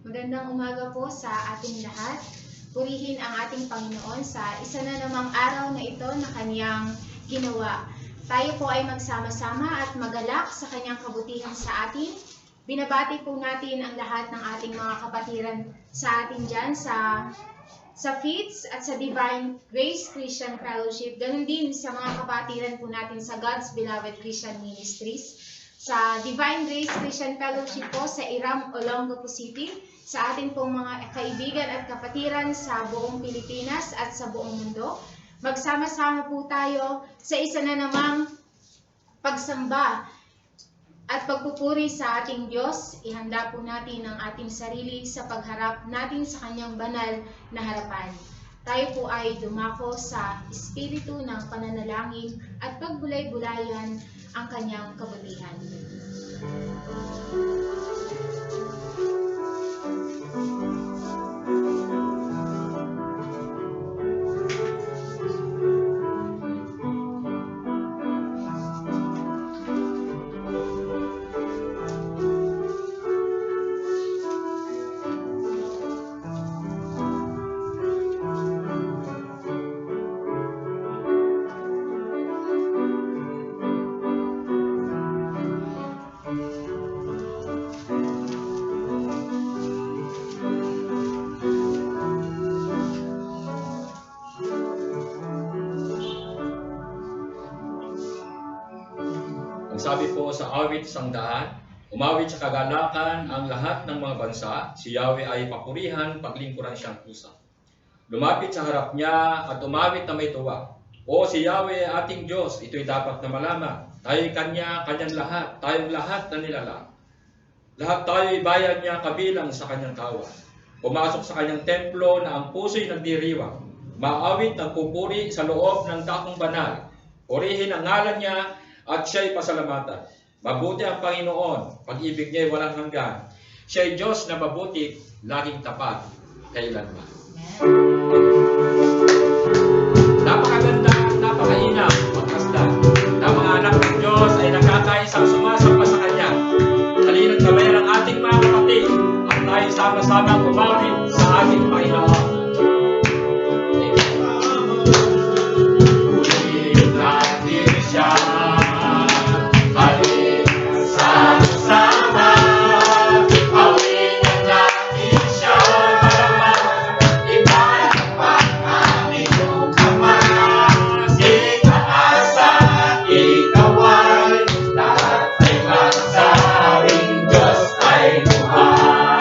Magandang umaga po sa ating lahat. Purihin ang ating Panginoon sa isa na namang araw na ito na Kanyang ginawa. Tayo po ay magsama-sama at magalak sa Kanyang kabutihan sa atin. Binabati po natin ang lahat ng ating mga kapatiran sa atin dyan sa FEEDS at sa Divine Grace Christian Fellowship. Ganun din sa mga kapatiran po natin sa God's Beloved Christian Ministries. Sa Divine Grace Christian Fellowship po sa Iram, Olongapo City, sa ating pong mga kaibigan at kapatiran sa buong Pilipinas at sa buong mundo. Magsama-sama po tayo sa isa na namang pagsamba at pagpupuri sa ating Diyos. Ihanda po natin ang ating sarili sa pagharap natin sa Kanyang banal na harapan. Tayo po ay dumako sa espiritu ng pananalangin at pagbulay-bulayan ang Kanyang kabutihan. Sabi po sa awit 100, umawit sa kagalakan ang lahat ng mga bansa, si Yahweh ay papurihan, paglingkuran siyang pusa. Lumapit sa harap niya at umawit na may tuwa. O si Yahweh ating Diyos, ito'y dapat na malaman. Tayo'y Kanya, Kanyang lahat, tayong lahat na nilalang. Lahat tayo'y bayan niya kabilang sa Kanyang kawan. Pumasok sa Kanyang templo na ang puso'y nagdiriwang. Maawit ng pupuri sa loob ng dakong banal. Purihin ang ngalan niya at siya'y pasalamatan. Mabuti ang Panginoon, pag-ibig niya'y walang hanggan. Siya'y Diyos na mabuti, laging tapat, kailanman. Napakaganda, napakainam, pagkasdan, na mga anak ng Diyos ay nakakaisang sumasamba sa Kanya. Halina't gabayan ang ating mga kapatid at tayo sama-sama kumawit sa ating Panginoon. Ulit natin siya.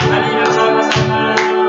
Halina sama-sama.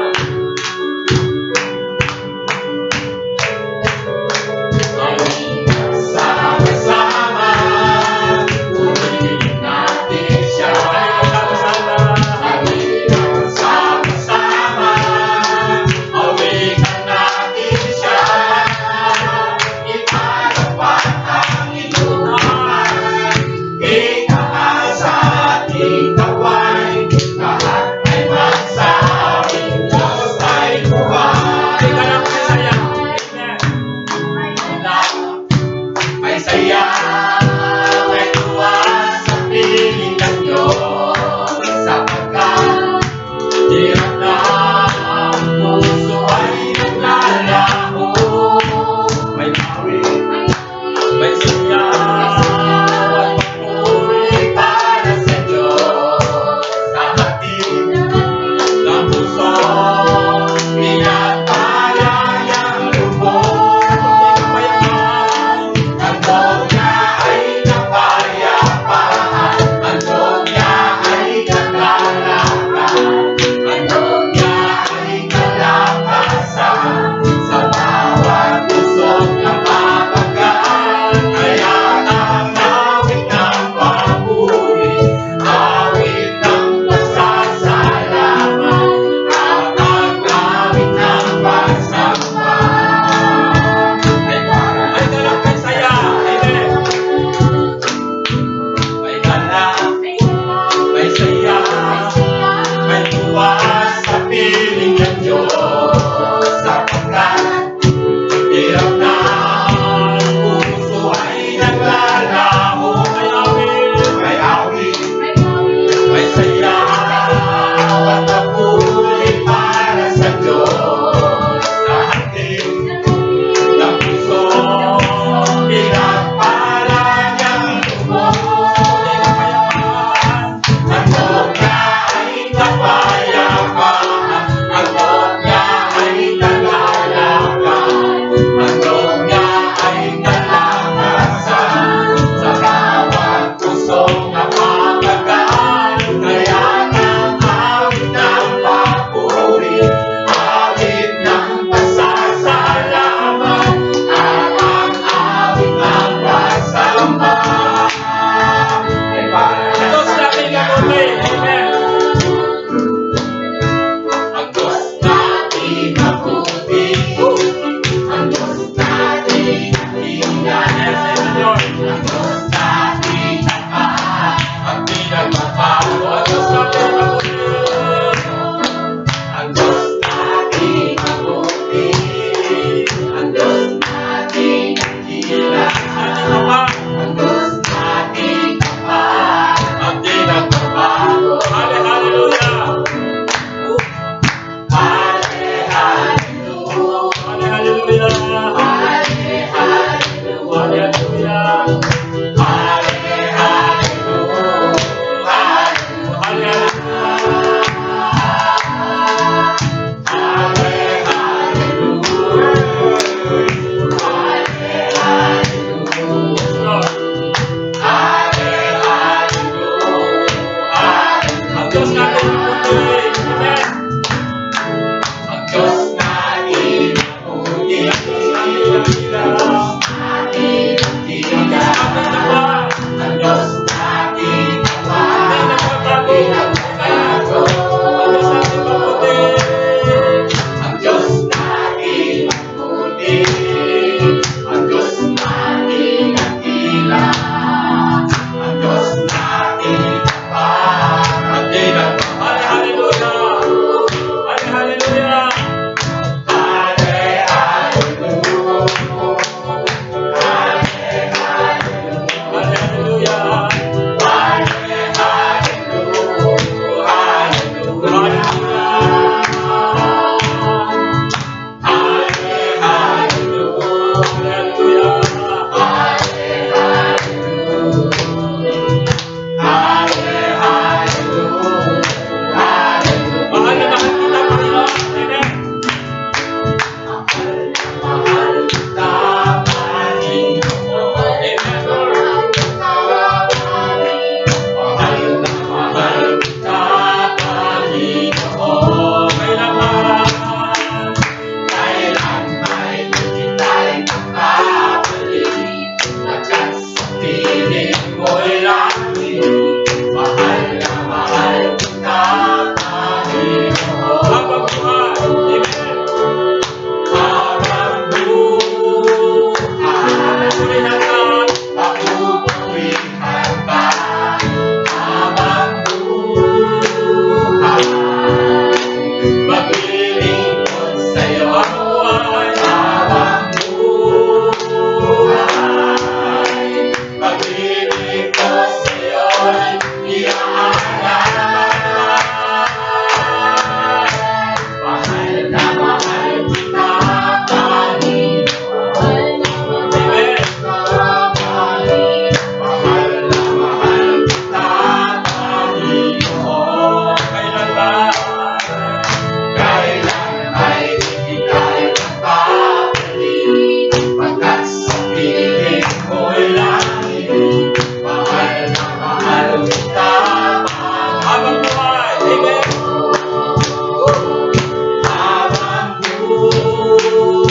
Habang buhay,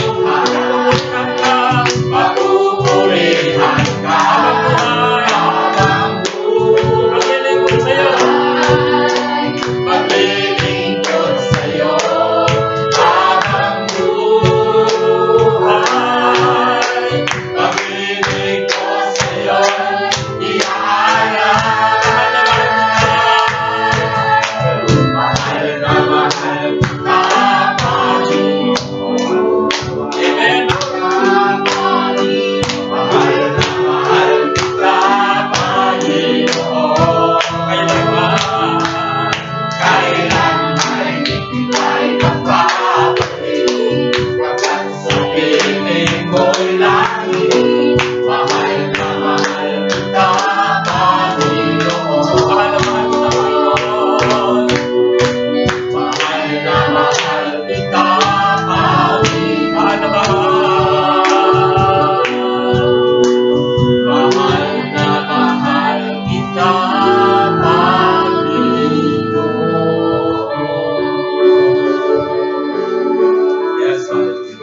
papupurihan ka. Habang buhay, maglilingkod sa'yo. Habang buhay, maglilingkod sa'yo. Mahal na mahal ka, Panginoon. Amen. Mahal na mahal ka, Panginoon. Kailanman hindi tayo magpapaliw. Kapag sa piling mo'y langit, mahal na mahal ka, Panginoon. Mahal na mahal ka, Panginoon. Mahal na mahal kita, Panginoon. Mahal na mahal. Mahal na mahal kita, Panginoon. Yes, hallelujah.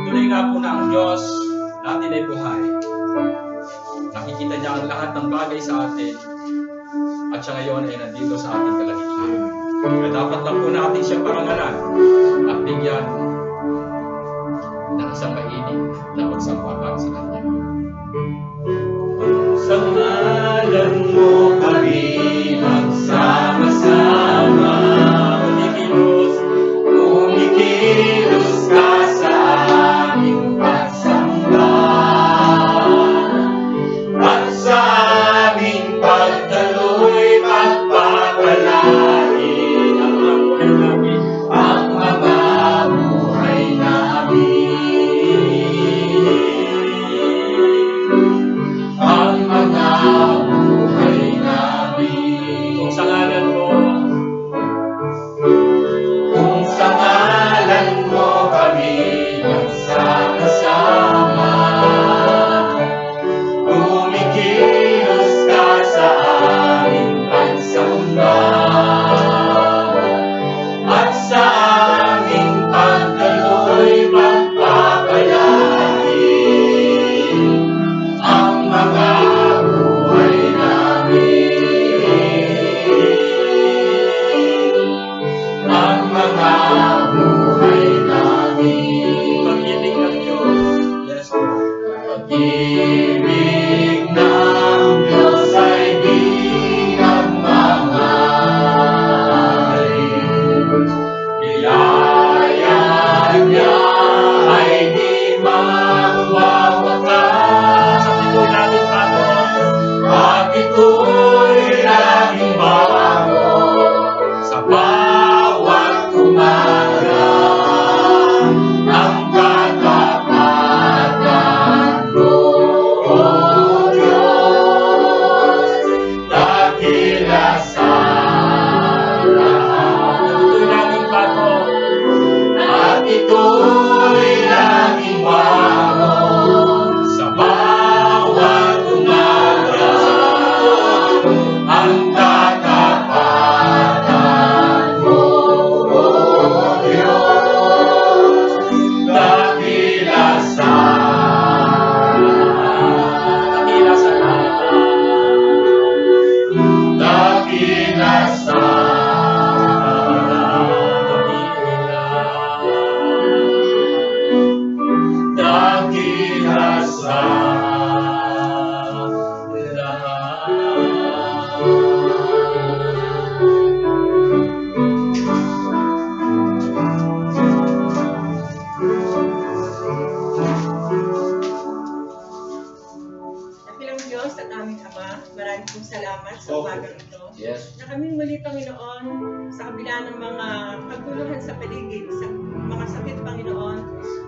Tuloy nga po na ang Diyos natin ay buhay. Nakikita niya ang lahat ng bagay sa atin at siya ngayon ay nandito sa ating kalagitnaan. Kaya dapat lang po natin siya parangalan at bigyan ng isang mainit na pagsamba para sa Kanya. Sa ngalan mo kami magsama-sama, umikilos ka sa aming pagsamba. At sa aming pagdaloy, pagpapalain ang mga buhay namin. Ang mga buhay namin. Kung sa ngalan mo, kami magsama-sama, umikilos ka sa aming pagsamba. At sa aming pagdaloy, pagpapalain ang mga buhay namin. Ang mga buhay namin. Pag-ibig ng Diyos. Yes, Lord. Pag-ibig ng Diyos ay di nagmamahalin. Biyaya niya ay di mawawakas. At ito'y laging bago. At ito'y laging bago. Sa bawat umaga, ang katapatan mo, O Diyos, dakila sa lahat. Ito'y laging bago. At ito'y laging bago. Sa bawat umaga, ang katapatan mo, O Diyos, dakila sa lahat. Dakila sa lahat. Dakila sa lahat. Dakila sa Dakilang Diyos at aming Ama, maraming pong salamat sa umagang ito. Yes. Na kami muli, Panginoon, sa kabila ng mga kaguluhan sa paligid, sa mga sakit, Panginoon.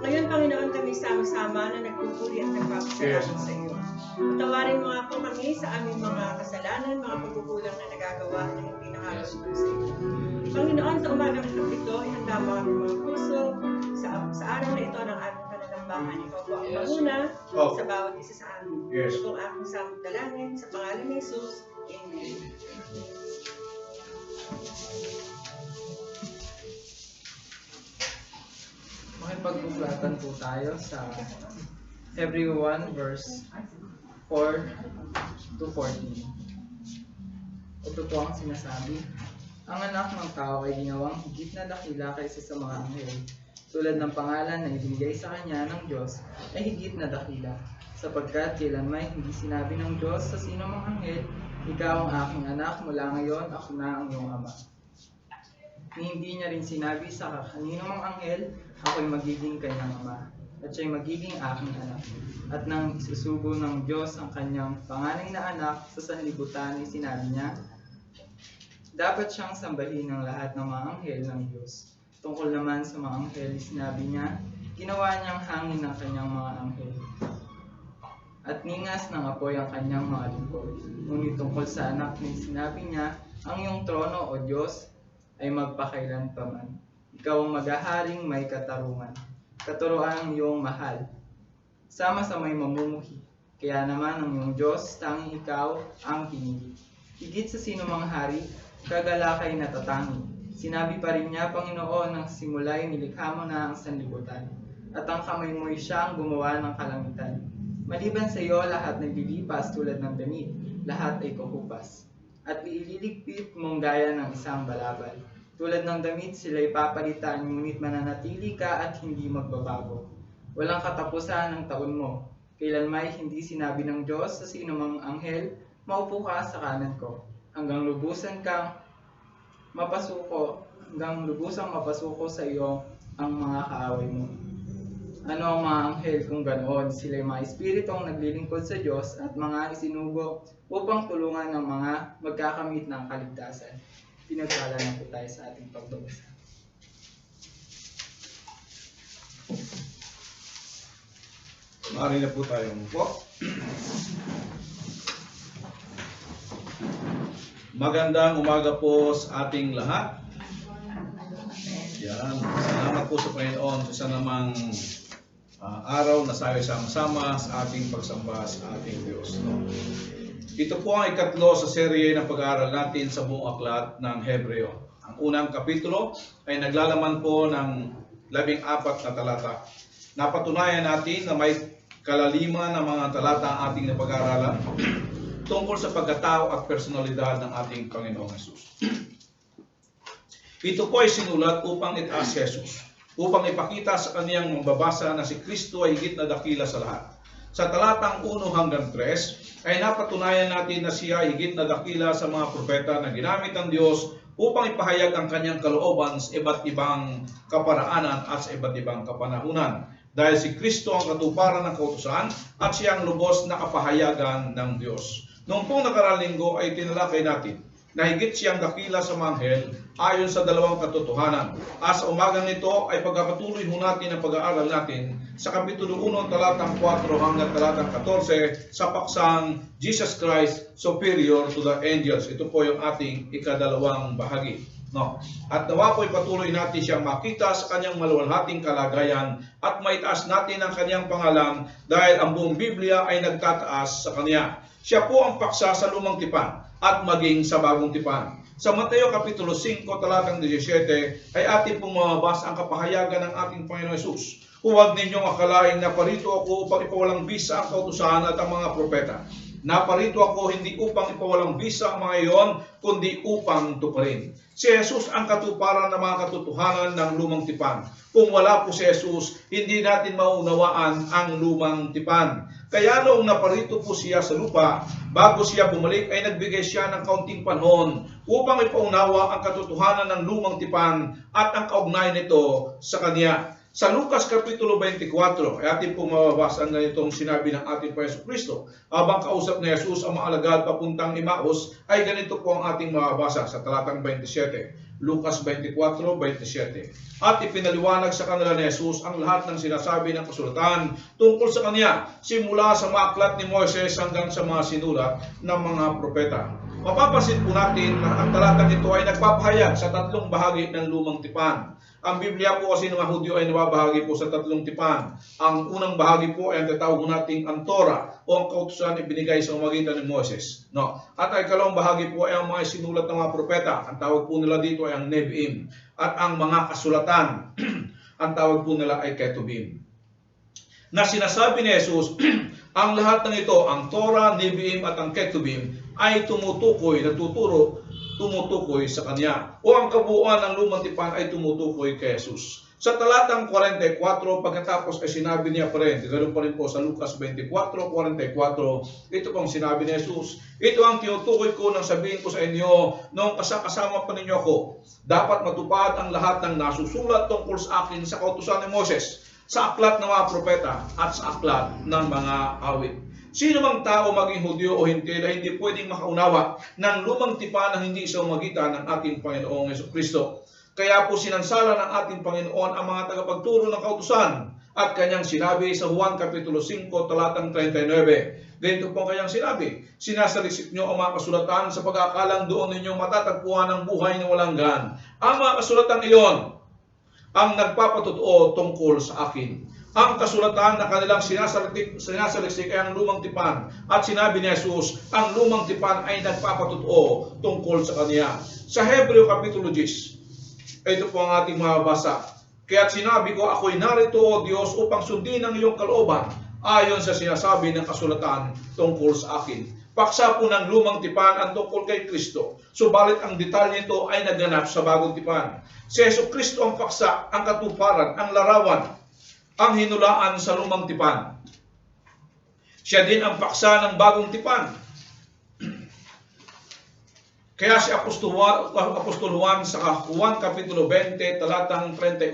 Ngayon, Panginoon, kami sama-sama na nagpupuri at nagpapasalamat sa iyo. Patawarin mo nga po kami sa aming mga kasalanan, mga pagkukulang na nagagawa na hindi nakakasundo sa iyo. Panginoon, sa umagang ito, ihanda mo ang aming mga puso sa araw na ito ng aming pananambahan. Ikaw po ang panguna sa bawat isa sa amin. Ito ang aking samot dalangin sa pangalan ni Jesus. Amen. masulatan po tayo sa Hebrew 1 verse 4 to 14. Ito po ang sinasabi. Ang anak ng tao ay ginawang higit na dakila kaysa sa mga anghel. Tulad ng pangalan na ibinigay sa kanya ng Diyos ay higit na dakila. Sapagkat kailanman hindi sinabi ng Diyos sa sino mang anghel, ikaw ang aking anak, mula ngayon ako na ang iyong ama. Hindi niya rin sinabi sa kanino mang anghel, ako'y magiging kanyang ama, at siya'y magiging aking anak. At nang isusugo ng Diyos ang kanyang panganay na anak sa sanlibutan, ay sinabi niya, dapat siyang sambahin ng lahat ng mga anghel ng Diyos. Tungkol naman sa mga anghel, sinabi niya, ginawa niyang hangin ng kanyang mga anghel. At ningas ng apoy ang kanyang mga lingkod. Ngunit tungkol sa anak niya, sinabi niya, ang iyong trono o Diyos ay magpakailan pa man. Ikaw ang maghaharing may katarungan. Katuruan ang iyong mahal. Sama sa may mamumuhi. Kaya naman ang iyong Diyos, tanging ikaw ang pinili. Higit sa sino mang hari, kagalakay na tatangi. Sinabi pa rin niya, Panginoon, nang simula'y nilikha mo na ang sanlibutan. At ang kamay mo'y siyang gumawa ng kalangitan. Maliban sa iyo, lahat naglilipas tulad ng damit, lahat ay kukupas. At ililigpit mong gaya ng isang balabal. Tulad ng damit, sila'y papalitan, ngunit mananatili ka at hindi magbabago. Walang katapusan ang taon mo. Kailanmay hindi sinabi ng Diyos sa sino mang anghel, maupo ka sa kanan ko. Hanggang lubusang mapasuko sa iyo ang mga kaaway mo. Ano ang mga anghel kung ganoon? Sila'y mga espiritong naglilingkod sa Diyos at mga isinugo upang tulungan ng mga magkakamit ng kaligtasan. Pinagpala na po tayo sa ating pagbabasa. Maaari na po tayong umupo. Magandang umaga po sa ating lahat. Yan. Salamat po sa Panginoon sa isa namang araw na tayo sama-sama sa ating pagsamba sa ating Diyos. No? Ito po ang ikatlo sa serye ng pag-aaral natin sa buong aklat ng Hebreo. Ang unang kapitulo ay naglalaman po ng 14 na talata. Napatunayan natin na may kalaliman ng mga talata ang ating napag-aaralan tungkol sa pagkatao at personalidad ng ating Panginoong Hesus. Ito po ay sinulat upang itaas si Jesus, upang ipakita sa kaniyang mambabasa na si Kristo ay higit na dakila sa lahat. Sa talatang 1 hanggang 3 ay napatunayan natin na siya ay higit na dakila sa mga propeta na ginamit ng Diyos upang ipahayag ang kanyang kalooban sa iba't ibang kaparaanan at sa iba't ibang kapanahunan. Dahil si Kristo ang katuparan ng kautusan at siya ang lubos na kapahayagan ng Diyos. Noong pong nakaraang linggo ay tinalakay natin na higit siyang dakila sa mga anghel ayon sa dalawang katotohanan. At sa umagang nito ay pagkakatuloy ho natin ang pag-aaral natin sa Kapitulo 1, talatang 4 hanggang talatang 14 sa paksang Jesus Christ superior to the angels. Ito po yung ating ikadalawang bahagi. No. At nawa po'y patuloy natin siyang makita sa kanyang maluwalhating kalagayan at maitaas natin ang kanyang pangalan dahil ang buong Biblia ay nagtataas sa kanya. Siya po ang paksa sa lumang tipan at maging sa bagong tipan. Sa Mateo Kapitulo 5, talatang 17 ay ating pong mababasa ang kapahayagan ng ating Panginoon Hesus. Huwag ninyong akalain na parito ako upang ipawalang bisa ang kautusan at ang mga propeta. Naparito ako hindi upang ipawalang bisa ang mga iyon, kundi upang tuparin. Si Jesus ang katuparan ng mga katotohanan ng lumang tipan. Kung wala po si Jesus, hindi natin maunawaan ang lumang tipan. Kaya noong naparito po siya sa lupa, bago siya bumalik ay nagbigay siya ng kaunting panahon upang ipaunawa ang katotohanan ng lumang tipan at ang kaugnayan nito sa kanya. Sa Lucas Kapitulo 24, ay ating pong mababasa ang ganitong sinabi ng ating Panginoon Kristo. Habang kausap ni Jesus ang mga alagad papuntang Emmaus, ay ganito po ang ating mababasa sa talatang 27. Lucas 24:27. At ipinaliwanag sa kanila ni Jesus ang lahat ng sinasabi ng kasulatan tungkol sa kanya, simula sa mga aklat ni Moises hanggang sa mga sinulat ng mga propeta. Mapapansin po natin na ang talatang ito ay nagpapahayag sa tatlong bahagi ng lumang tipan. Ang Biblia po kasi ng mga Hudyo ay nababahagi po sa tatlong tipan. Ang unang bahagi po ay ang tatawag nating ang Torah o ang kautusan ibinigay sa pamamagitan ni Moses. No? At ang ikalawang bahagi po ay ang mga sinulat ng mga propeta. Ang tawag po nila dito ay ang Nevi'im at ang mga kasulatan. ang tawag po nila ay ketubim. Na sinasabi ni Jesus, ang lahat ng ito, ang Torah, Nevi'im at ang ketubim ay tumutukoy sa Kanya. O ang kabuuan ng lumang tipan ay tumutukoy kay Jesus. Sa talatang 44, pagkatapos ay sinabi niya pa rin, ganoon pa rin po sa Lucas 24:44, ito pong sinabi ni Jesus, ito ang tinutukoy ko nang sabihin ko sa inyo, noong kasama pa ninyo ako, dapat matupad ang lahat ng nasusulat tungkol sa akin sa kautusan ni Moses, sa aklat ng mga propeta at sa aklat ng mga awit. Sino mang tao, maging Hudyo o Hintil, ay hindi pwedeng makaunawa ng lumang tipan na hindi sa umagitan ng ating Panginoong Jesucristo. Kaya po sinansala ng ating Panginoon ang mga tagapagturo ng kautusan at kanyang sinabi sa Juan Kapitulo 5, talatang 39. Ganito po kanyang sinabi, sinasalisip nyo ang mga kasulatan sa pag-aakalang doon ninyong matatagpuan ng buhay na walang hanggan. Ang mga kasulatan iyon ang nagpapatotoo tungkol sa akin. Ang kasulatan na kanilang sinasaliksik ay ang lumang tipan. At sinabi ni Jesus, ang lumang tipan ay nagpapatotoo tungkol sa Kanya. Sa Hebreo Kapitulo 10, ito po ang ating mababasa. Kaya't sinabi ko, ako'y narito, O Diyos, upang sundin ang iyong kalooban, ayon sa sinasabi ng kasulatan tungkol sa akin. Paksa po ng lumang tipan ang tungkol kay Kristo. Subalit ang detalye nito ay naganap sa bagong tipan. Si Jesucristo ang paksa, ang katuparan, ang larawan, ang hinulaan sa lumang tipan. Siya din ang paksa ng bagong tipan. Kaya si Apostol Juan sa Juan Kapitulo 20, talatang 31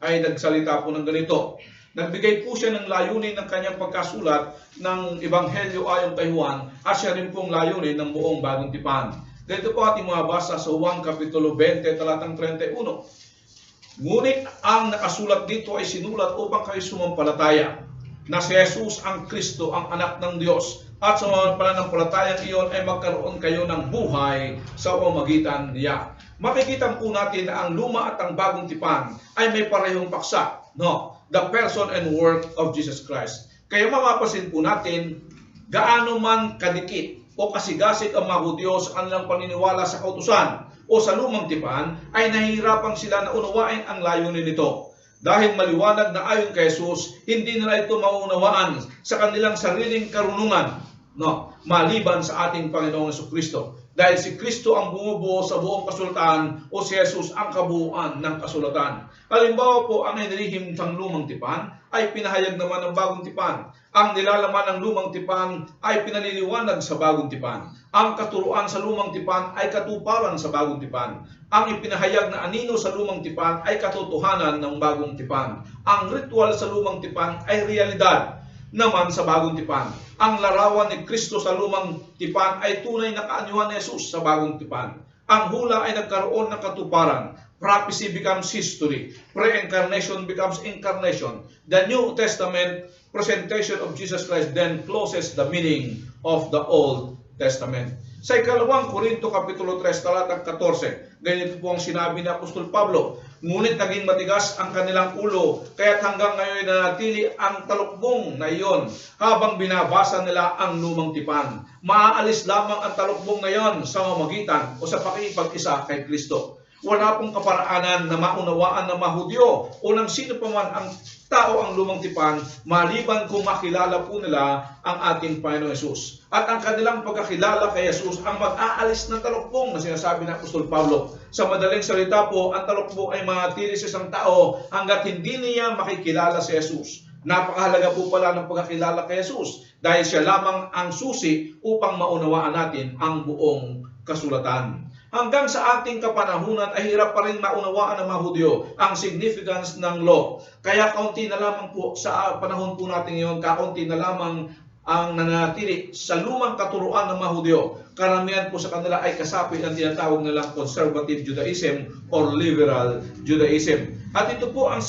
ay nagsalita po ng ganito. Nagbigay po siya ng layunin ng kanyang pagkasulat ng Ebanghelyo ayon kay Juan at siya rin pong layunin ng buong bagong tipan. Dito po ating mabasa sa Juan Kapitulo 20, talatang 31. Ngunit ang nakasulat dito ay sinulat upang kayo sumampalataya na si Jesus ang Kristo, ang anak ng Diyos, at sa mga pananampalatayang iyon ay magkaroon kayo ng buhay sa pamamagitan niya. Makikita po natin na ang luma at ang bagong tipan ay may parehong paksa. No? The person and work of Jesus Christ. Kaya mapapansin po natin, gaano man kadikit o kasigasig ang mga Hudyo sa kanilang paniniwala sa kautusan o sa lumang tipan, ay nahihirapan sila na unawain ang layunin nito. Dahil maliwanag na ayon kay Jesus, hindi nila ito maunawaan sa kanilang sariling karunungan, maliban sa ating Panginoong Jesucristo. Dahil si Kristo ang bumubuo sa buong kasulatan o si Jesus ang kabuuan ng kasulatan. Halimbawa po, ang inilihim ng lumang tipan ay pinahayag naman ng bagong tipan. Ang nilalaman ng lumang tipan ay pinaliliwanag sa bagong tipan. Ang katuruan sa lumang tipan ay katuparan sa bagong tipan. Ang ipinahayag na anino sa lumang tipan ay katotohanan ng bagong tipan. Ang ritual sa lumang tipan ay realidad naman sa bagong tipan. Ang larawan ni Kristo sa lumang tipan ay tunay na kaanyuhan ni Jesus sa bagong tipan. Ang hula ay nagkaroon ng katuparan. Prophecy becomes history. Pre-incarnation becomes incarnation. The New Testament presentation of Jesus Christ then closes the meaning of the Old Testament. Sa ikalawang Korinto Kapitulo 3, talatang 14, ganito po ang sinabi ni Apostol Pablo, ngunit naging matigas ang kanilang ulo, kaya't hanggang ngayon nanatili ang talukbong na iyon habang binabasa nila ang lumang tipan. Maaalis lamang ang talukbong na iyon sa mamagitan o sa pakikipag-isa kay Kristo. Wala pong kaparaanan na maunawaan ng mga Hudyo o ng sino pa man ang tao ang lumang tipan maliban kung makilala po nila ang ating Panginoong Yesus. At ang kanilang pagkakilala kay Jesus ang mag-aalis ng talukbong na sinasabi ng Apostol Pablo. Sa madaling salita po, ang talukbong ay manatili sa isang tao hanggat hindi niya makikilala si Jesus. Napakahalaga po pala ng pagkakilala kay Jesus dahil siya lamang ang susi upang maunawaan natin ang buong kasulatan. Hanggang sa ating kapanahunan ay hirap pa rin maunawaan ng mga Hudyo ang significance ng law. Kaya kaunti na lamang po sa panahon po natin ngayon, kaunti na lamang ang nanatili sa lumang katuruan ng mga Hudyo. Karamihan po sa kanila ay kasapi ng tinatawag nilang conservative Judaism or liberal Judaism. At ito po ang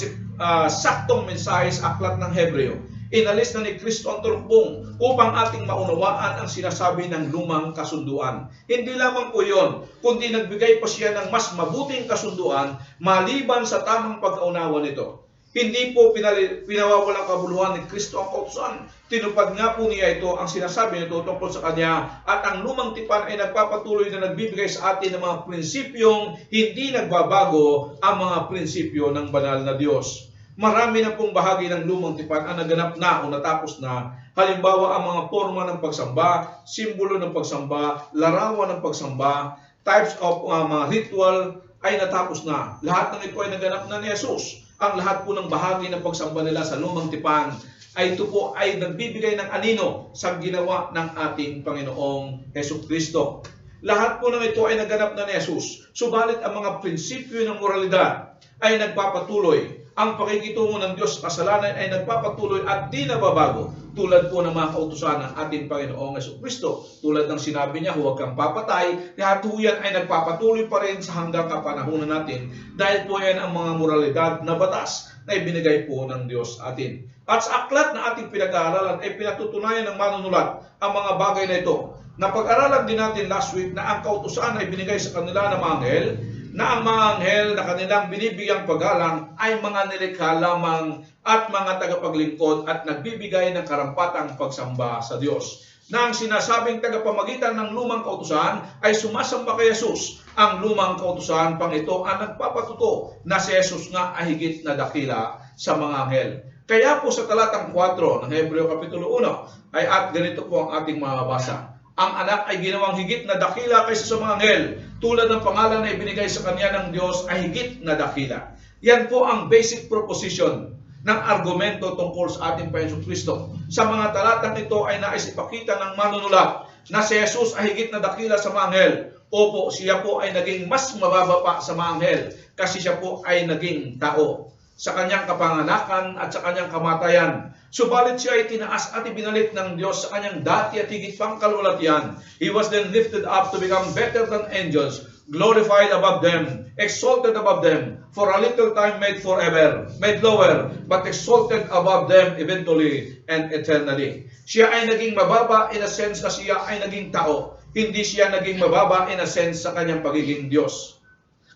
saktong mensahe sa aklat ng Hebreo. Inalis na ni Kristo ang talukbong upang ating maunawaan ang sinasabi ng lumang kasunduan. Hindi lamang po yon, kundi nagbigay pa siya ng mas mabuting kasunduan maliban sa tamang pag-aunawa nito. Hindi po pinawawalang kabuluhan ni Kristo ang kautusan. Tinupad nga po niya ito ang sinasabi nito tungkol sa Kanya at ang lumang tipan ay nagpapatuloy na nagbibigay sa atin ng mga prinsipyong hindi nagbabago ang mga prinsipyo ng banal na Diyos. Marami na pong bahagi ng lumang tipan ang naganap na o natapos na. Halimbawa, ang mga forma ng pagsamba, simbolo ng pagsamba, larawan ng pagsamba, types of mga ritual ay natapos na. Lahat ng ito ay naganap na ni Jesus. Ang lahat po ng bahagi ng pagsamba nila sa lumang tipan ay ito po ay nagbibigay ng anino sa ginawa ng ating Panginoong Jesucristo. Lahat po ng ito ay naganap na ni Jesus. Subalit ang mga prinsipyo ng moralidad ay nagpapatuloy. Ang pakikitungo ng Diyos sa kasalanan ay nagpapatuloy at di nababago. Tulad po ng mga kautusan ng ating Panginoong Jesucristo. Tulad ng sinabi niya, huwag kang papatay. Lahat po yan ay nagpapatuloy pa rin sa hanggang kapanahunan natin. Dahil po yan ang mga moralidad na batas na ibinigay po ng Diyos atin. At sa aklat na ating pinag-aaralan ay pinatutunayan ng manunulat ang mga bagay na ito. Napag-aralan din natin last week na ang kautusan ay binigay sa kanila ng mga anghel, na ang mga anghel na kanilang binibigyang paggalang ay mga nilikha lamang at mga tagapaglingkod at nagbibigay ng karampatang pagsamba sa Diyos. Na ang sinasabing tagapamagitan ng lumang kautusan ay sumasamba kay Jesus. Ang lumang kautusan pang ito ang nagpapatuto na si Jesus nga ay higit na dakila sa mga anghel. Kaya po sa talatang 4 ng Hebreo Kapitulo 1 ay at ganito po ang ating mababasa. Ang anak ay ginawang higit na dakila kaysa sa mga anghel, tulad ng pangalan na ibinigay sa kanya ng Diyos ay higit na dakila. Yan po ang basic proposition ng argumento tungkol sa ating Panginoong Kristo. Sa mga talatang ito ay nais ipakita ng manunulat na si Jesus ay higit na dakila sa mga anghel. Opo, siya po ay naging mas mababa pa sa mga anghel kasi siya po ay naging tao sa kanyang kapanganakan at sa kanyang kamatayan. Subalit siya ay tinaas at ibinalik ng Diyos sa kanyang dati at higit pang kalulatian. He was then lifted up to become better than angels, glorified above them, exalted above them, for a little time made forever, made lower, but exalted above them eventually and eternally. Siya ay naging mababa in a sense na siya ay naging tao. Hindi siya naging mababa in a sense sa kanyang pagiging Diyos.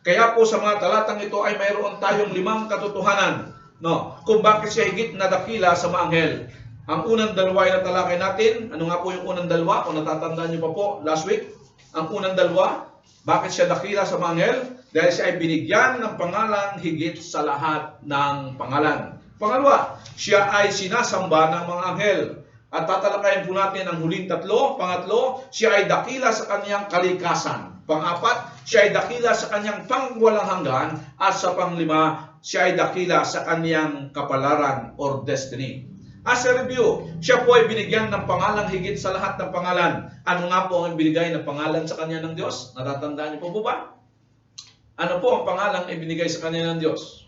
Kaya po sa mga talatang ito ay mayroon tayong 5 katotohanan, no, kung bakit siya higit na dakila sa mga anghel. Ang unang dalawa ay natalakay natin. Ano nga po yung unang dalawa? Kung natatandaan niyo pa po last week, ang unang dalawa, bakit siya dakila sa mga anghel? Dahil siya ay binigyan ng pangalan higit sa lahat ng pangalan. Pangalawa, siya ay sinasamba ng mga anghel. At tatalakayin po natin ang huling tatlo. Pangatlo, siya ay dakila sa kanyang kalikasan. Pang-apat, siya ay dakila sa kanyang pangwalang hanggan. At sa panglima, siya ay dakila sa kanyang kapalaran or destiny. As a review, siya po ay binigyan ng pangalang higit sa lahat ng pangalan. Ano nga po ang binigay na pangalan sa kanya ng Diyos? Natatandaan niyo po ba? Ano po ang pangalang ibinigay sa kanya ng Diyos?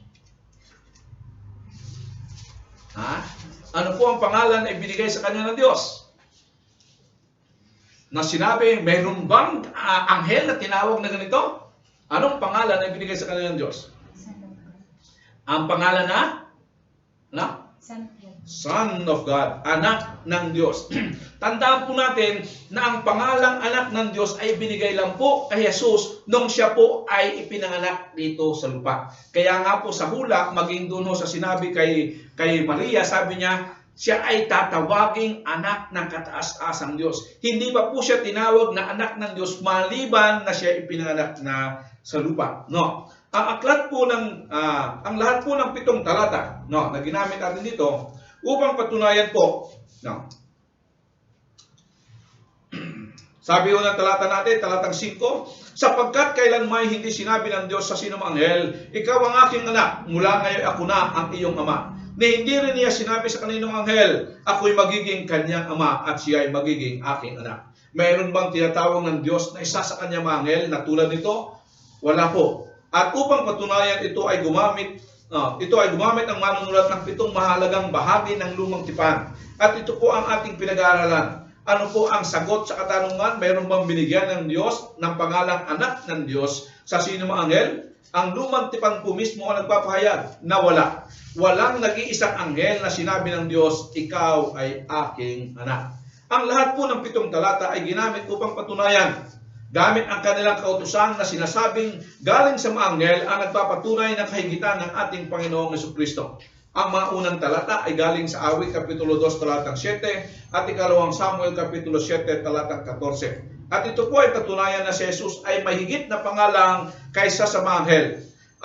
Ano po ang pangalan na ibinigay sa kanya ng Diyos? Na sinabi, mayroon bang anghel na tinawag na ganito? Anong pangalan na ibinigay sa kanya ng Diyos? Ang pangalan na? Son of God, anak ng Diyos. Tandaan po natin na ang pangalang anak ng Diyos ay binigay lang po kay Jesus nung siya po ay ipinanganak dito sa lupa. Kaya nga po sa hula, maging doon sa sinabi kay Maria, sabi niya, siya ay tatawaging anak ng kataas-asang Diyos. Hindi pa po siya tinawag na anak ng Diyos maliban na siya ipinanganak na sa lupa. No. Ang aklat po ng ang lahat po ng 7 talata, no, na ginamit natin dito upang patunayan po, no. Sabi ho ng talata natin, talatang 5, sapagkat kailanman hindi sinabi ng Diyos sa sinumang anghel, ikaw ang aking anak, mula ngayon ako na ang iyong ama. Ni hindi rin niya sinabi sa kaninong anghel, ako'y magiging kanyang ama at siya ay magiging aking anak. Mayroon bang tinatawag ng Diyos na isa sa kanyang mga anghel na tulad nito? Wala po. At upang patunayan ito ay gumamit ng manunulat ng 7 mahalagang bahagi ng lumang tipan. At ito po ang ating pinag-aaralan. Ano po ang sagot sa katanungan? Mayroon bang binigyan ng Diyos ng pangalang anak ng Diyos sa sino mang anghel? Ang lumang tipan po mismo ang nagpapahayag na wala. Walang nag-iisang anghel na sinabi ng Diyos, ikaw ay aking anak. Ang lahat po ng 7 talata ay ginamit upang patunayan. Gamit ang kanilang kautusan na sinasabing galing sa mga anghel ang nagpapatunay ng kahigitan ng ating Panginoong Jesucristo. Ang mga unang talata ay galing sa Awit Kapitulo 2 talatang 7 at ikalawang Samuel Kapitulo 7 talatang 14. At ito po ay patunayan na si Jesus ay mahigit na pangalang kaysa sa mga anghel.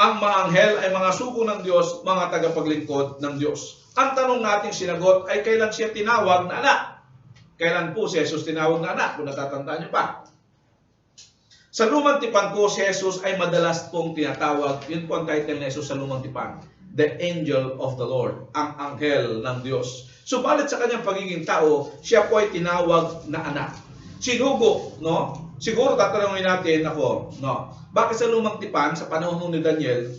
ang mga anghel ay mga sugo ng Diyos, mga tagapaglingkod ng Diyos. Ang tanong nating sinagot ay kailan siya tinawag na anak? Kailan po si Jesus tinawag na anak? Kung natatandaan niyo pa. Sa Lumang Tipan po, si Jesus ay madalas pong tinatawag, yun po ang title ni Jesus sa Lumang Tipan, the angel of the Lord, ang anghel ng Diyos. Subalit sa kanyang pagiging tao, siya po ay tinawag na anak. Sinugo, no? Siguro tatanungin natin ako, no? Bakit sa Lumang Tipan, sa panahon ni Daniel,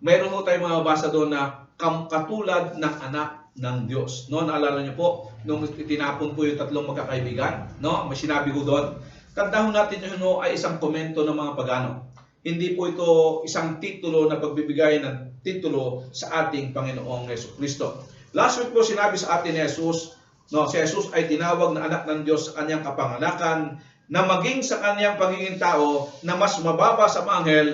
mayroon mo tayong mababasa doon na katulad ng anak ng Diyos. No, naalala niyo po, nung tinapon po yung tatlong magkakaibigan, no? May sinabi ko doon. Tandaan natin yun, no, ay isang komento ng mga pagano. Hindi po ito isang titulo na pagbibigay ng titulo sa ating Panginoong Jesucristo. Last week po sinabi sa atin ni Jesus, no, si Jesus ay tinawag na anak ng Diyos sa kanyang kapanganakan, na maging sa kanyang pagiging tao na mas mababa sa mga anghel,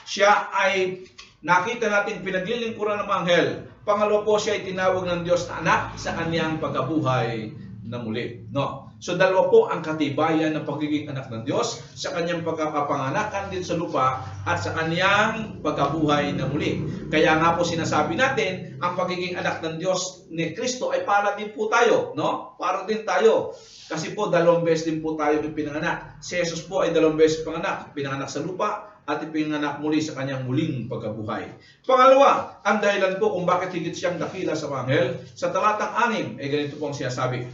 siya ay nakita natin pinaglilingkuran ng mga anghel. Pangalawa po, siya ay tinawag ng Diyos na anak sa kanyang pagkabuhay na muli. No? So dalawa po ang katibayan ng pagiging anak ng Diyos, sa kanyang pagkakapanganakan din sa lupa at sa kanyang pagkabuhay na muli. Kaya nga po sinasabi natin, ang pagiging anak ng Diyos ni Kristo ay para din po tayo. No? Para din tayo. Kasi po dalawang beses din po tayo pinanganak. Si Jesus po ay dalawang beses pinanganak. Pinanganak sa lupa at ipinanganak muli sa kanyang muling pagkabuhay. Pangalawa, ang dahilan po kung bakit higit siyang dakila sa mga anghel, sa talatang 6 ay ganito po ang sinasabi.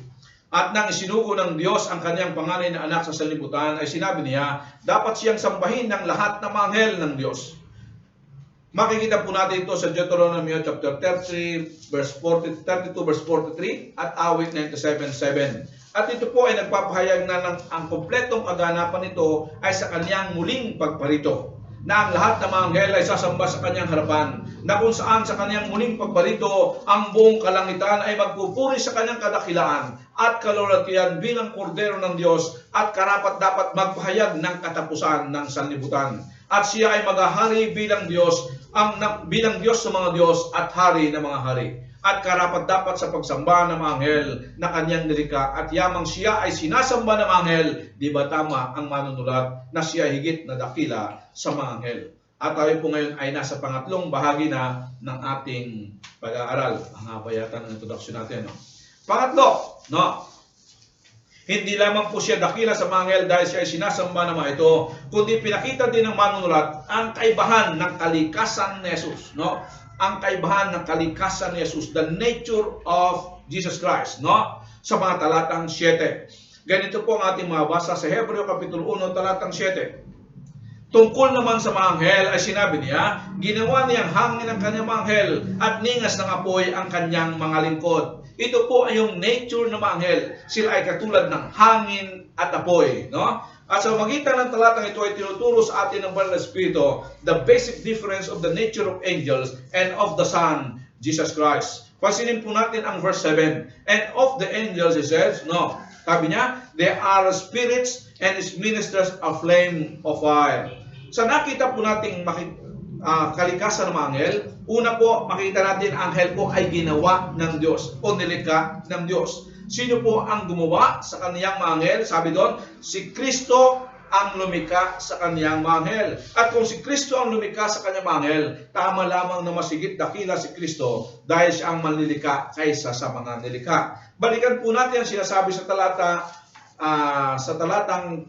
At nang isinugo ng Diyos ang kanyang panganay na anak sa sanlibutan, ay sinabi niya, dapat siyang sambahin ng lahat ng mga anghel ng Diyos. Makikita po natin ito sa Deuteronomy chapter 32 verse 43 at awit 97:7. At ito po ay nagpapahayag na ang kompletong kaganapan nito ay sa kanyang muling pagparito, na ang lahat ng mga anghel ay sasamba sa kanyang harapan, na kung saan sa kanyang muling pagbarito, ang buong kalangitan ay magpupuri sa kanyang kadakilaan at kalulatian bilang kordero ng Diyos, at karapat dapat magpahayag ng katapusan ng sanlibutan. At siya ay maghahari bilang Diyos, bilang Diyos sa mga Diyos at hari ng mga hari. At karapat dapat sa pagsamba ng mga anghel na kanyang nilikha, at yamang siya ay sinasamba ng mga anghel. Di ba tama ang manunulat na siya higit na dakila sa mga anghel? At tayo po ngayon ay nasa pangatlong bahagi na ng ating pag-aaral. Ang haba yata ng introduction natin. No? Pangatlo, no? Hindi lamang po siya dakila sa mga anghel dahil siya ay sinasamba ng mga ito, kundi pinakita din ng manunulat ang kaibahan ng kalikasan ni Jesus. No? Ang kaibahan ng kalikasan ni Jesus, the nature of Jesus Christ, no? Sa mga talatang 7. Ganito po ang ating mabasa sa Hebreo Kapitulo 1, talatang 7. Tungkol naman sa mga anghel ay sinabi niya, ginawa niyang hangin ang kanyang mga anghel at ningas ng apoy ang kanyang mga lingkod. Ito po ay yung nature ng mga anghel. Sila ay katulad ng hangin at apoy, no? At sa magitan ng talatang ito ay tinuturo sa atin ng Banal na Espiritu the basic difference of the nature of angels and of the Son, Jesus Christ. Pansinin po natin ang verse 7. And of the angels, he says, no. Sabi niya, they are spirits and his ministers a flame of fire. Sa nakita po nating kalikasan ng mga anghel, una po, makita natin ang anghel po ay ginawa ng Diyos o nilikha ng Diyos. Sino po ang gumawa sa kaniyang mga anghel? Sabi doon, si Kristo ang lumikha sa kaniyang mga anghel. At kung si Kristo ang lumikha sa kaniyang mga anghel, tama lamang na masigit dakila si Kristo dahil siya ang manlilikha kaysa sa mga nilikha. Balikan po natin ang sinasabi sa talatang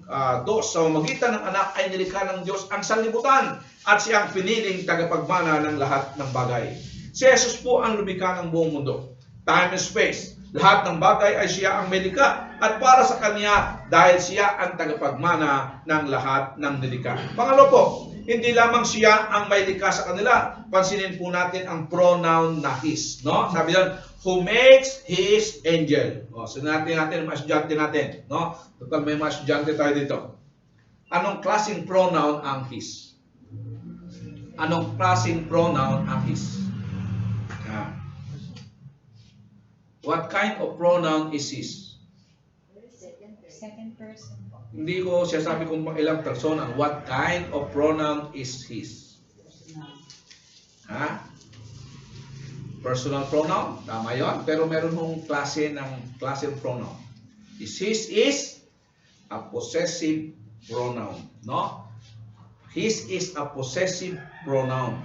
2, sa magitan ng anak ay nilikha ng Diyos ang sanlibutan at siya ang piniling tagapagmana ng lahat ng bagay. Si Jesus po ang lumikha ng buong mundo. Time and space. Lahat ng bagay ay siya ang nilikha at para sa kanya dahil siya ang tagapagmana ng lahat ng nilikha. Pangalawa po, hindi lamang siya ang may likha sa kanila. Pansinin po natin ang pronoun na his. No? Sabi doon, who makes his angel. So natin ang estudyante natin. No? Total may mga estudyante tayo dito. Anong klaseng pronoun ang his? Anong klaseng pronoun ang his? What kind of pronoun is his? Second person. Hindi ko siya sabi kung ilang persona. What kind of pronoun is his? Personal pronoun? Tama yun. Pero meron hong klase ng pronoun. His is a possessive pronoun. No? His is a possessive pronoun.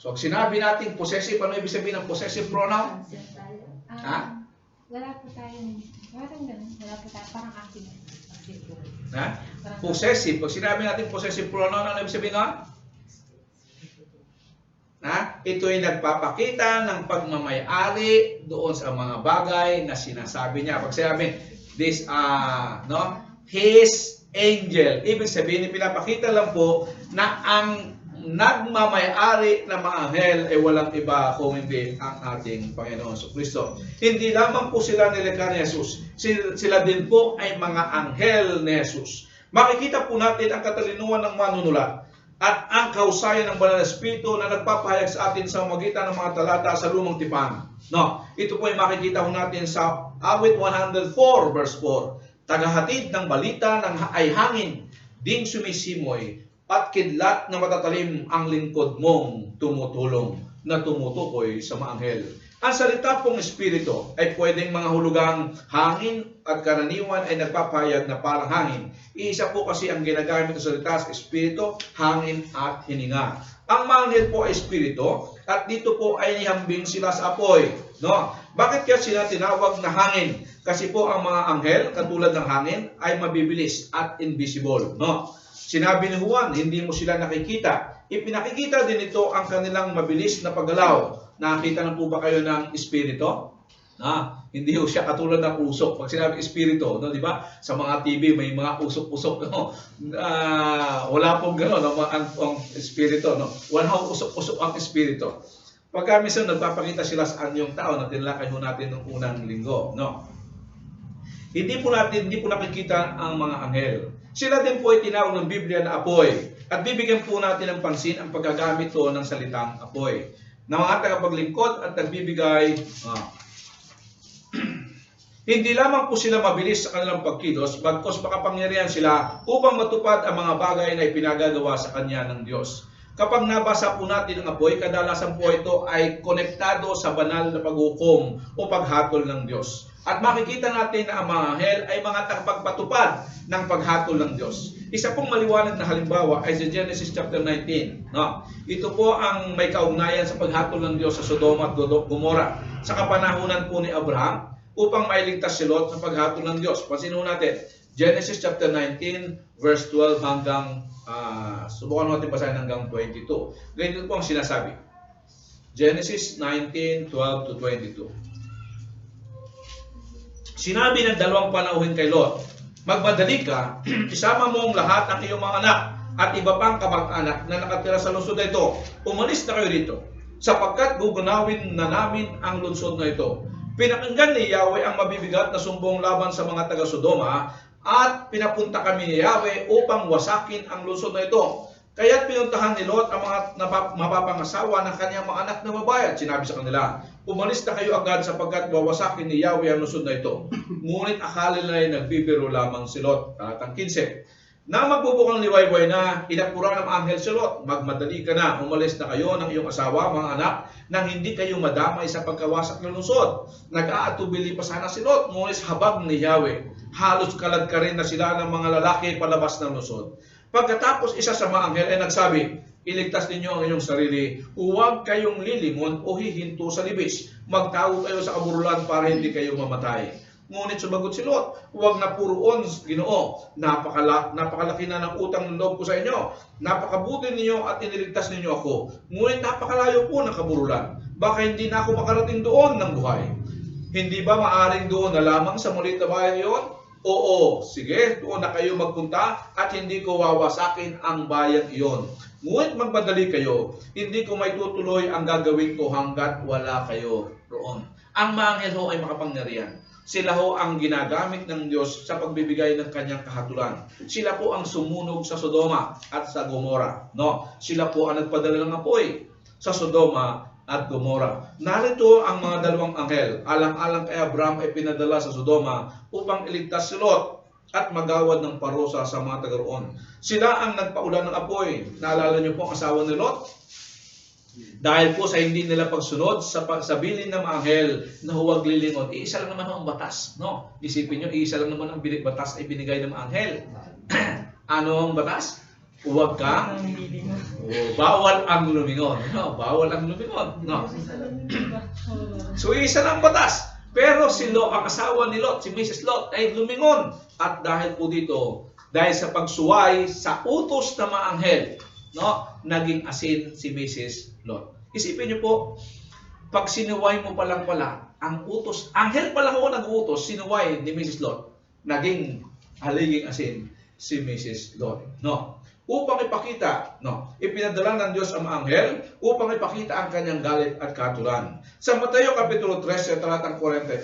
So, pag sinabi natin possessive, ano ibig sabihin ng possessive pronoun? Ha? Wala po tayo. Parang ganun. Wala po tayo. Parang akin. Ha? Possessive. Pag sinabi natin possessive pronoun, ano ibig sabihin nun? Ha? Ito ay nagpapakita ng pagmamay-ari doon sa mga bagay na sinasabi niya. Pag sinabi, this, his angel. Ibig sabihin, pinapakita lang po na ang nagmamay-ari ng mga anghel ay walang iba kung hindi ang ating Panginoon Kristo. Hindi lamang po sila nilikha ni Jesus. Sila din po ay mga anghel ni Jesus. Makikita po natin ang katalinuhan ng manunulat at ang kahusayan ng Banal na Espiritu na nagpapahayag sa atin sa magitan ng mga talata sa Lumang Tipan. No, ito po ay makikita po natin sa Awit 104 verse 4. Tagahatid ng balita ay hangin, ding sumisimoy, at kidlat na matatalim ang lingkod mong tumutulong na tumutukoy sa mga anghel. Ang salita pong Espiritu ay pwedeng mga hulugang hangin at karaniwan ay nagpapahayag na parang hangin. Iisa po kasi ang ginagamit ng salita sa Espiritu, hangin at hininga. Ang mga anghel po ay Espiritu at dito po ay nihambing sila sa apoy. No? Bakit kaya sila tinawag na hangin? Kasi po ang mga anghel, katulad ng hangin, ay mabibilis at invisible. No? Sinabi ni Juan, hindi mo sila nakikita. Ipinakikita din ito ang kanilang mabilis na paggalaw. Nakita na po ba kayo ng espiritu? Hindi ho siya katulad ng usok. Pag sinabi espiritu, no, di ba? Sa mga TV may mga usok-usok. No? Wala pong gano'n ang espiritu. No? Walang usok-usok ang espiritu. Pagka minsan nagpapakita sila sa anyong tao na tinalakay ho natin noong unang linggo. No? Hindi po nakikita ang mga anghel. Sila din po ay tinawag ng Biblia na apoy. At bibigyan po natin ng pansin ang paggagamit doon ng salitang apoy. Na mga tagapaglingkod at nagbibigay, hindi lamang po sila mabilis sa kanilang pagkilos, bagkos makapangyarihan sila upang matupad ang mga bagay na ipinagagawa sa Kanya ng Diyos. Kapag nabasa po natin ang apoy, kadalasan po ito ay konektado sa banal na paghukom o paghatol ng Diyos. At makikita natin na ang mga anghel ay mga tagapagpatupad ng paghatol ng Diyos. Isa pong maliwanag na halimbawa ay sa Genesis chapter 19. No? Ito po ang may kaugnayan sa paghatol ng Diyos sa Sodoma at Gomora sa kapanahunan po ni Abraham upang mailigtas si Lot sa paghatol ng Diyos. Pansinin natin, Genesis chapter 19 verse 12 hanggang, subukan natin basahin hanggang 22. Ganito po ang sinasabi. Genesis 19, 12 to 22. Sinabi ng dalawang panauhin kay Lot, magmadali ka, isama mo ang lahat ng iyong mga anak at iba pang kamag-anak na nakatira sa lungsod na ito. Umalis na kayo dito, sapagkat gugunawin na namin ang lungsod na ito. Pinakinggan ni Yahweh ang mabibigat na sumbong laban sa mga taga-Sodoma at pinapunta kami ni Yahweh upang wasakin ang lungsod na ito. Kaya't pinuntahan ni Lot ang mga mapapangasawa ng kanyang mga anak na babae at sinabi sa kanila, umalis na kayo agad sapagkat wawasakin ni Yahweh ang lungsod na ito. Ngunit akala nila ay nagbibiro lamang si Lot. Talatang 15. Na magbubukang liwayway na, inapuran ng anghel si Lot, magmadali ka na, umalis na kayo ng iyong asawa, mga anak, nang hindi kayo madamay sa pagkawasak ng lungsod. Nag-aatubili pa sana si Lot, ngunit habag ni Yahweh. Halos kalad ka rin na sila ng mga lalaki palabas ng lungsod. Pagkatapos isa sa mga anghel ay nagsabi, iligtas ninyo ang inyong sarili, huwag kayong lilingon o hihinto sa libis. Magtago kayo sa kaburulan para hindi kayo mamatay. Ngunit sumagot si Lot, huwag na puroon, Ginoo. Napakalaki na ng utang ng loob ko sa inyo. Napakabuti ninyo at iniligtas ninyo ako. Ngunit napakalayo po ng kaburulan. Baka hindi na ako makarating doon ng buhay. Hindi ba maaring doon na lamang sa maliit na bayan iyon? Oo, sige, doon na kayo magpunta at hindi ko wawasakin ang bayan iyon. Ngunit magmadali kayo, hindi ko may tutuloy ang gagawin ko hanggat wala kayo roon. Ang mga anghel ho ay makapangyarihan. Sila ho ang ginagamit ng Diyos sa pagbibigay ng kanyang kahatulan. Sila po ang sumunog sa Sodoma at sa Gomora. No? Sila po ang nagpadala ng apoy sa Sodoma at Gomora. Narito ang mga dalawang anghel. Alang-alang kay Abraham ay pinadala sa Sodoma upang iligtas si Lot at magawad ng parusa sa mga taga-roon. Sila ang nagpaulan ng apoy. Naalala niyo po ang asawa ni Lot? Dahil po sa hindi nila pagsunod sa bilin ng mga anghel na huwag lilingon, iisa lang naman ang batas. No? Isipin nyo, iisa lang naman ang batas ay binigay ng mga anghel. Ano ang batas? Huwag kang bawal ang lumingon. No, bawal ang lumingon. No. So isa ng batas. Pero si Lot, ang asawa ni Lot, si Mrs. Lot, ay lumingon. At dahil po dito, dahil sa pagsuway sa utos ng mga anghel, no, naging asin si Mrs. Lot. Isipin niyo po, pag sinuway mo pa lang pala, ang utos, anghel pa lang ako nag-utos, sinuway ni Mrs. Lot, naging haliging asin si Mrs. Lot. No. Upang ipakita, no, ipinadala ng Diyos ang anghel upang ipakita ang kanyang galit at katulan. Sa Mateo Kapitulo 13, talatang 41,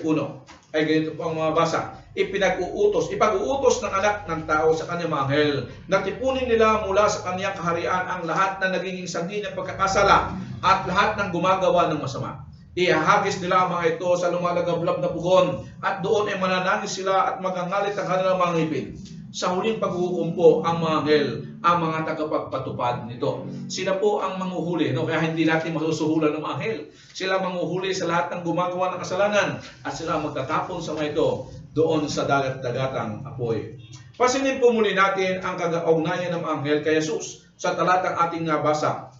ay ganito po ang mga basa. Ipag-uutos ng anak ng tao sa kanyang mga anghel, na tipunin nila mula sa kanyang kaharian ang lahat na nagiging sanhi ng pagkakasala at lahat ng gumagawa ng masama. Ihahagis nila ang mga ito sa lumalagablab na pugon, at doon ay mananangis sila at magangalit ang kanilang mga ngipin. Sa huling paghuhukom po ang mga anghel, ang mga tagapagpatupad nito. Sila po ang manghuhuli, no? Kaya hindi natin masusuhulan ng mga anghel. Sila manghuhuli sa lahat ng gumagawa ng kasalanan, at sila magtatapon sa mga ito doon sa dagat-dagatang apoy. Pasinin po muli natin ang kagaugnayan ng anghel kay Jesus sa talatang ating nabasa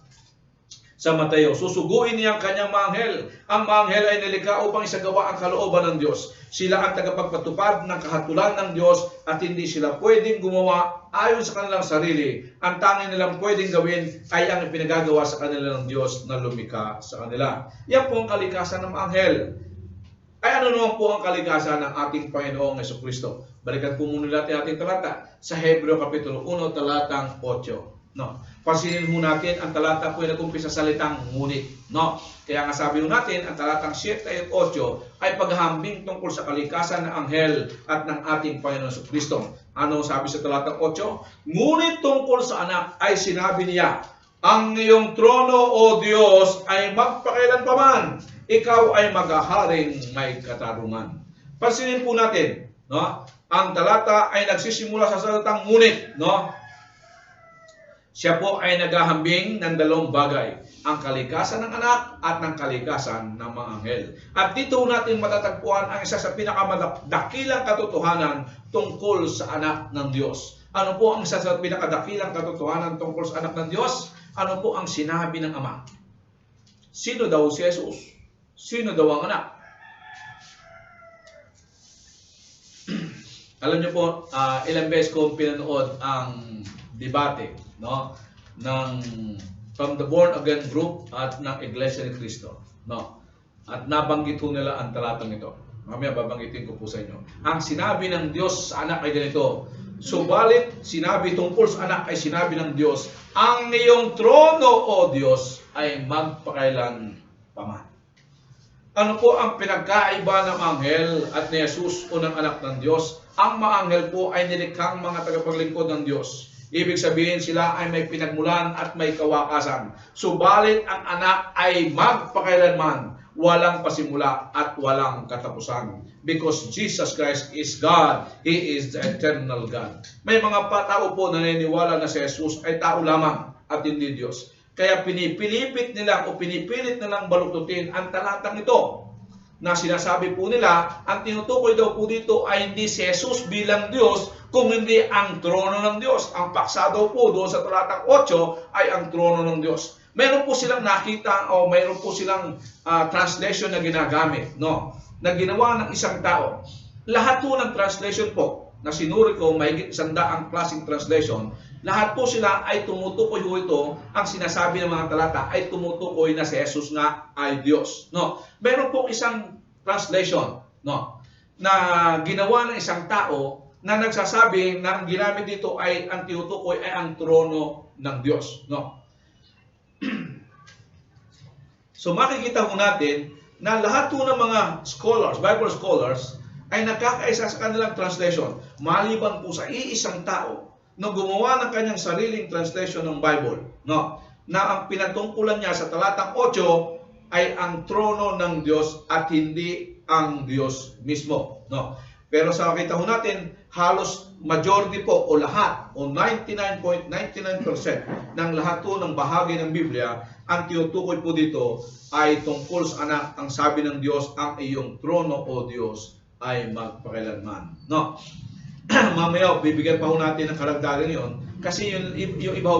sa Mateo. Susuguin niya ang kanyang mga anghel. Ang mga anghel ay nilikha upang isagawa ang kalooban ng Diyos. Sila ang tagapagpatupad ng kahatulan ng Diyos, at hindi sila pwedeng gumawa ayon sa kanilang sarili. Ang tanging nilang pwedeng gawin ay ang ipinagagawa sa kanila ng Diyos na lumikha sa kanila. Yan po ang kalikasan ng mga anghel. Ay ano naman po ang kalikasan ng ating Panginoong Jesucristo? Balikan po muna natin ating talata sa Hebreo Kapitulo 1, talatang 8. No. Pansinin mo natin, ang talata po ay nag-umpisa sa salitang ngunit. No. Kaya nga sabi natin, ang talatang 7 at 8 ay paghahambing tungkol sa kalikasan ng anghel at ng ating Panginoon Jesucristo. Ano sabi sa talatang 8? Ngunit tungkol sa anak ay sinabi niya, ang iyong trono, O Diyos, ay magpakailanpaman. Ikaw ay maghaharing may katarungan. Pansinin po natin, no? Ang talata ay nagsisimula sa salitang ngunit, no? Siya po ay naghahambing ng dalawang bagay, ang kalikasan ng anak at ng kalikasan ng mga anghel. At dito natin matatagpuan ang isa sa pinakadakilang katotohanan tungkol sa anak ng Diyos. Ano po ang isa sa pinakadakilang katotohanan tungkol sa anak ng Diyos? Ano po ang sinabi ng Ama? Sino daw si Jesus? Sino daw ang anak? Alam niyo po, ilang beses kong pinanood ang debate, no, from the Born Again group at ng Iglesia ni Cristo, no. At nabanggit ko nila ang talatang ito. Mamaya babanggitin ko po sa inyo. Ang sinabi ng Diyos sa anak ay ganito. Subalit sinabi tungkol sa anak ay sinabi ng Diyos, ang iyong trono, O Diyos, ay magpakailan paman. Ano po ang pinagkaiba ng anghel at ni Jesus o ng anak ng Diyos? Ang mga anghel po ay nilikhang mga tagapaglingkod ng Diyos. Ibig sabihin sila ay may pinagmulan at may kawakasan. Subalit ang anak ay magpakailanman, walang pasimula at walang katapusan. Because Jesus Christ is God, He is the eternal God. May mga tao po na naniniwala na si Jesus ay tao lamang at hindi Diyos. Kaya pinipilit nilang baluktutin ang talatang ito na sinasabi po nila, ang tinutukoy daw po dito ay hindi si Jesus bilang Diyos, kung hindi ang trono ng Diyos. Ang paksa daw po doon sa talatang 8 ay ang trono ng Diyos. Meron po silang nakita o mayroon po silang translation na ginagamit, no, na ginawa ng isang tao. Lahat po ng translation po na sinuri ko, mahigit 100 ang klaseng translation, lahat po sila ay tumutukoy ho ito, ang sinasabi ng mga talata ay tumutukoy na si Jesus nga ay Diyos. No? Meron po isang translation, no, na ginawa ng isang tao na nagsasabi na ang ginamit dito ay ang tinutukoy ay ang trono ng Diyos. No? So makikita po natin na lahat po ng mga scholars, Bible scholars, ay nakakaisa sa kanilang translation, maliban po sa iisang tao na gumawa ng kanyang sariling translation ng Bible, no, na ang pinatungkulan niya sa talatang 8 ay ang trono ng Diyos at hindi ang Diyos mismo, no. Pero sa makita ho natin, halos majority po o lahat o 99.99% ng lahat po ng bahagi ng Biblia, ang tinutukoy po dito ay tungkol sa anak. Ang sabi ng Diyos, ang iyong trono, O Diyos, ay magpakailanman. No? Mamaya, bibigyan pa ho natin ng karagdagan yon. Kasi yung iba,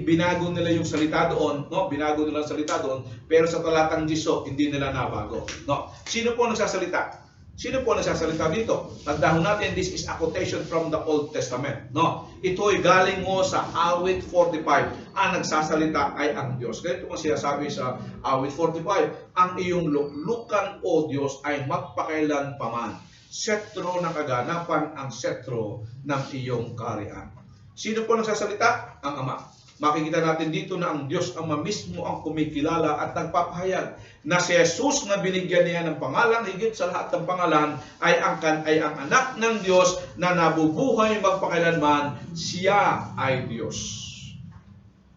binago nila yung salita doon, no? Binago nila ang salita doon, pero sa talatang 10, hindi nila nabago, no? Sino po nagsasalita? Sino po nagsasalita dito? Tandaan natin, this is a quotation from the Old Testament, no? Ito ay galing mo sa awit 45. Ang nagsasalita ay ang Diyos. Ganito ang sinasabi sa awit 45, ang iyong luklukan, O Diyos, ay magpakailan paman. Setro ng kaganapan ang setro ng iyong kaharian. Sino po nagsasalita? Ang Ama. Makikita natin dito na ang Diyos Ama mismo ang kumikilala at nagpapahayag na si Jesus na binigyan niya ng pangalan, higit sa lahat ng pangalan, ay ang anak ng Diyos na nabubuhay magpakailanman. Siya ay Diyos.